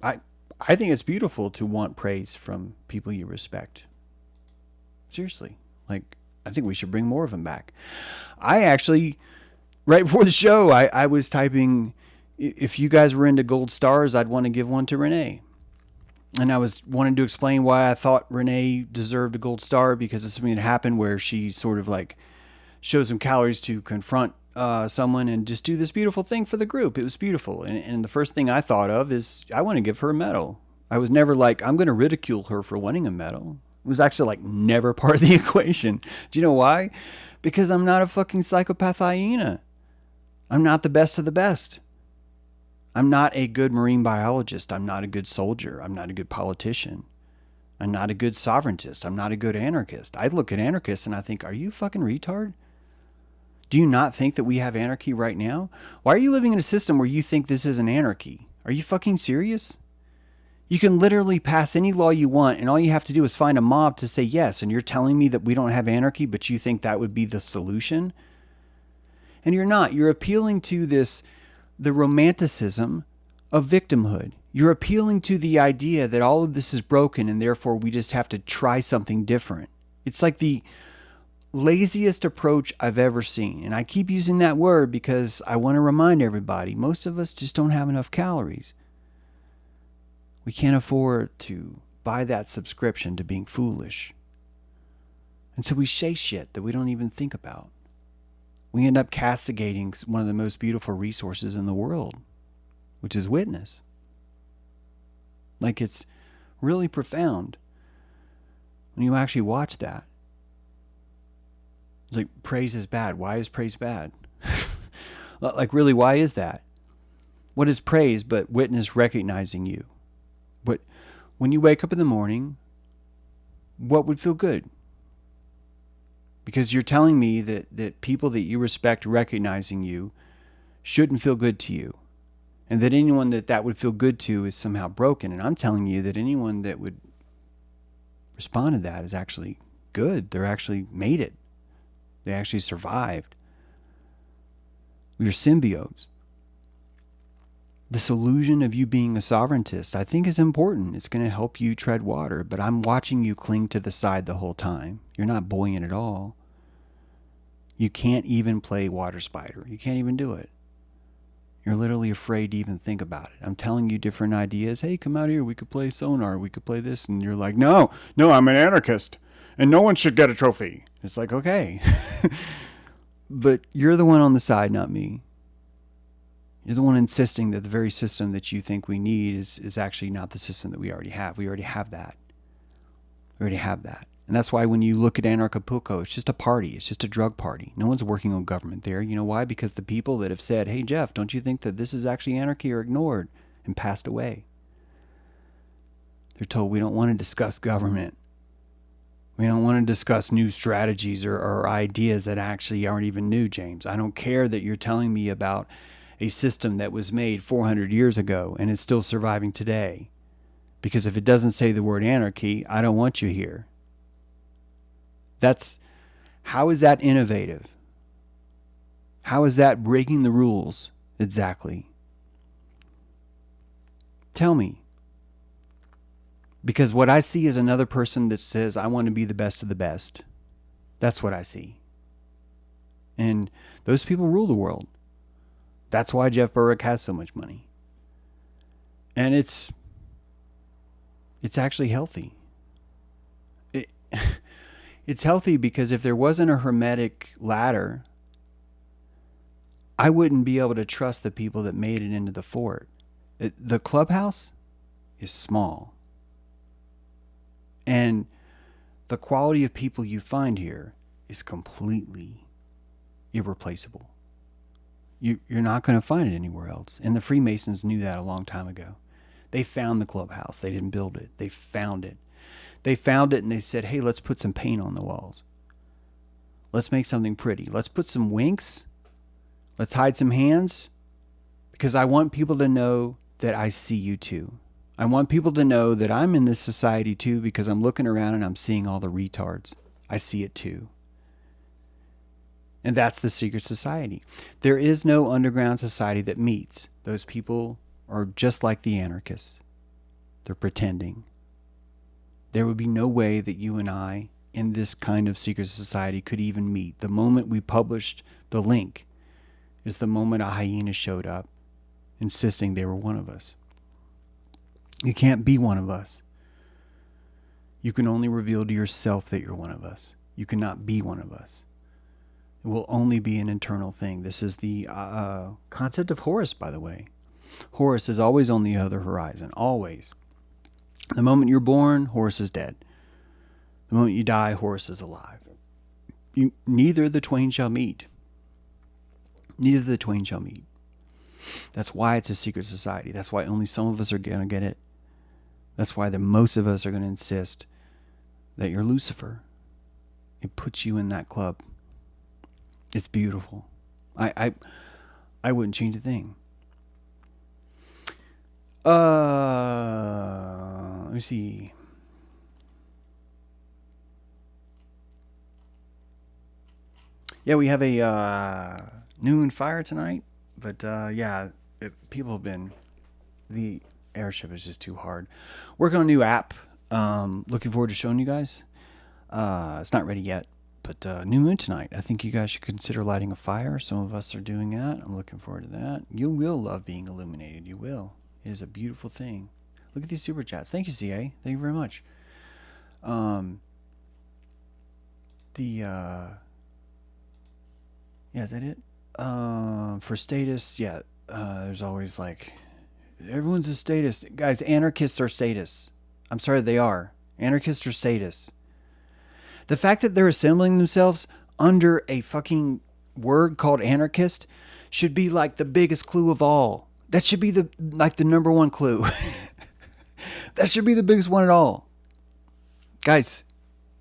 I think it's beautiful to want praise from people you respect. Seriously. Like, I think we should bring more of them back. I actually, right before the show, I was typing, if you guys were into gold stars, I'd want to give one to Renee. And I was wanting to explain why I thought Renee deserved a gold star, because of something that happened where she sort of like showed some calories to confront someone and just do this beautiful thing for the group. It was beautiful. And the first thing I thought of is I want to give her a medal. I was never like, I'm going to ridicule her for winning a medal. It was actually like never part of the equation. Do you know why? Because I'm not a fucking psychopath hyena. I'm not the best of the best. I'm not a good marine biologist. I'm not a good soldier. I'm not a good politician. I'm not a good sovereigntist. I'm not a good anarchist. I look at anarchists and I think, are you fucking retard? Do you not think that we have anarchy right now? Why are you living in a system where you think this isn't anarchy? Are you fucking serious? You can literally pass any law you want and all you have to do is find a mob to say yes. And you're telling me that we don't have anarchy, but you think that would be the solution? And you're not. You're appealing to the romanticism of victimhood. You're appealing to the idea that all of this is broken and therefore we just have to try something different. It's like the laziest approach I've ever seen. And I keep using that word because I want to remind everybody, most of us just don't have enough calories. We can't afford to buy that subscription to being foolish. And so we say shit that we don't even think about. We end up castigating one of the most beautiful resources in the world, which is witness. Like, it's really profound when you actually watch that. It's like, praise is bad. Why is praise bad? Like, really, why is that? What is praise but witness recognizing you? But when you wake up in the morning, what would feel good? Because you're telling me that people that you respect recognizing you shouldn't feel good to you. And that anyone that would feel good to is somehow broken. And I'm telling you that anyone that would respond to that is actually good. They're actually made it. They actually survived. We're symbiotes. This illusion of you being a sovereigntist, I think, is important. It's going to help you tread water. But I'm watching you cling to the side the whole time. You're not buoyant at all. You can't even play water spider. You can't even do it. You're literally afraid to even think about it. I'm telling you different ideas. Hey, come out here. We could play sonar. We could play this. And you're like, no, I'm an anarchist. And no one should get a trophy. It's like, okay. But you're the one on the side, not me. You're the one insisting that the very system that you think we need is actually not the system that we already have. We already have that. We already have that. And that's why when you look at Anarchapulco, it's just a party. It's just a drug party. No one's working on government there. You know why? Because the people that have said, hey, Jeff, don't you think that this is actually anarchy, are ignored and passed away. They're told, we don't want to discuss government. We don't want to discuss new strategies or ideas that actually aren't even new, James. I don't care that you're telling me about a system that was made 400 years ago and is still surviving today. Because if it doesn't say the word anarchy, I don't want you here. How is that innovative? How is that breaking the rules exactly? Tell me. Because what I see is another person that says, I want to be the best of the best. That's what I see. And those people rule the world. That's why Jeff Berwick has so much money. And it's actually healthy. It's healthy because if there wasn't a Hermetic ladder, I wouldn't be able to trust the people that made it into the fort. The clubhouse is small. And the quality of people you find here is completely irreplaceable. You're not going to find it anywhere else. And the Freemasons knew that a long time ago. They found the clubhouse. They didn't build it. They found it. They found it and they said, hey, let's put some paint on the walls. Let's make something pretty. Let's put some winks. Let's hide some hands. Because I want people to know that I see you too. I want people to know that I'm in this society too, because I'm looking around and I'm seeing all the retards. I see it too. And that's the secret society. There is no underground society that meets. Those people are just like the anarchists. They're pretending. There would be no way that you and I in this kind of secret society could even meet. The moment we published the link is the moment a hyena showed up insisting they were one of us. You can't be one of us. You can only reveal to yourself that you're one of us. You cannot be one of us. It will only be an internal thing. This is the concept of Horus, by the way. Horus is always on the other horizon, always. The moment you're born, Horus is dead. The moment you die, Horus is alive. Neither the twain shall meet. Neither the twain shall meet. That's why it's a secret society. That's why only some of us are going to get it. That's why the most of us are going to insist that you're Lucifer. It puts you in that club. It's beautiful. I wouldn't change a thing. Let me see. Yeah, we have a noon fire tonight, but people have been. The airship is just too hard. Working on a new app. Looking forward to showing you guys. It's not ready yet, but new moon tonight. I think you guys should consider lighting a fire. Some of us are doing that. I'm looking forward to that. You will love being illuminated. You will. It is a beautiful thing. Look at these super chats. Thank you, CA. Thank you very much. Yeah, is that it? For status, yeah. There's always like, everyone's a status. Guys, anarchists are status. I'm sorry, they are. Anarchists are status. The fact that they're assembling themselves under a fucking word called anarchist should be like the biggest clue of all. That should be the number one clue. That should be the biggest one at all. Guys,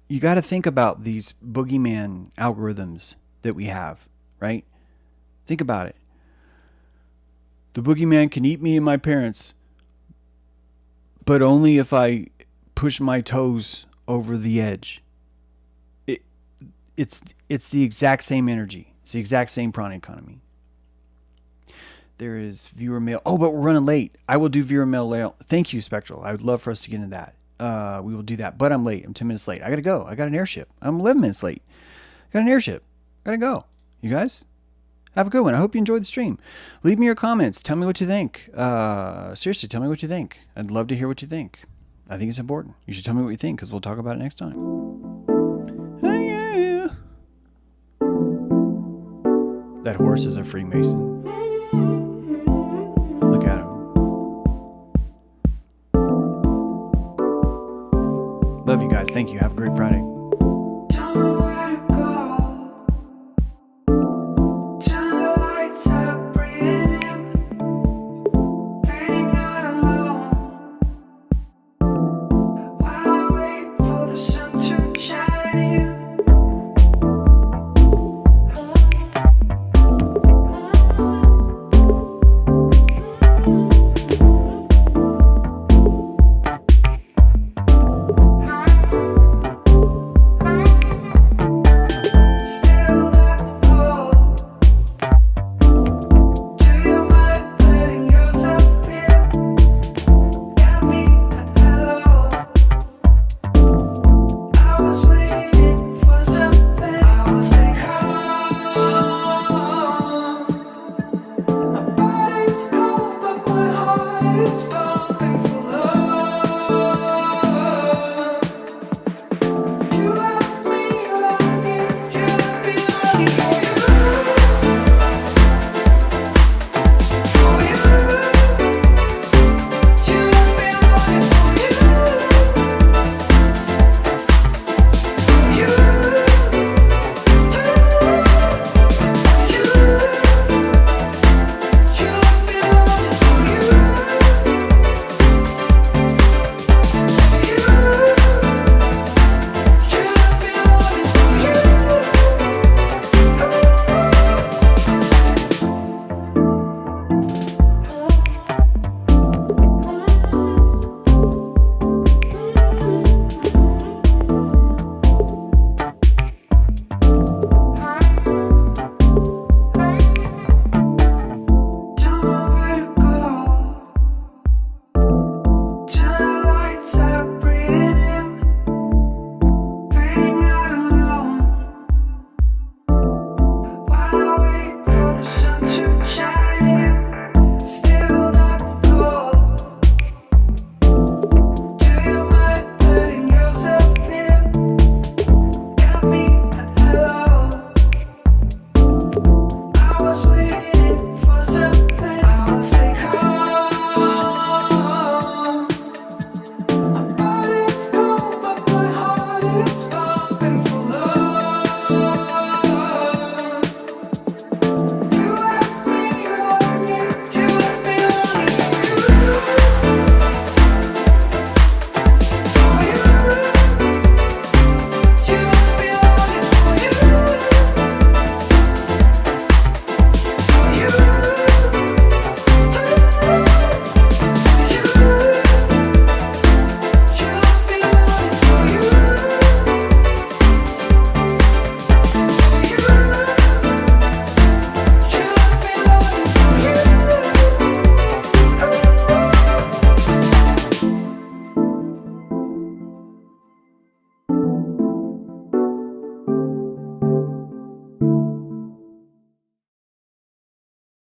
you got to think about these boogeyman algorithms that we have, right? Think about it. The boogeyman can eat me and my parents, but only if I push my toes over the edge. It's the exact same energy. It's the exact same prana economy. There is viewer mail. Oh, but we're running late. I will do viewer mail. Thank you, Spectral. I would love for us to get into that. We will do that. But I'm late. I'm 10 minutes late. I got to go. I got an airship. I'm 11 minutes late. I got an airship. Got to go. You guys, have a good one. I hope you enjoyed the stream. Leave me your comments. Tell me what you think. Seriously, tell me what you think. I'd love to hear what you think. I think it's important. You should tell me what you think because we'll talk about it next time. Hey, yeah. That horse is a Freemason. Look at him. Love you guys. Thank you. Have a great Friday.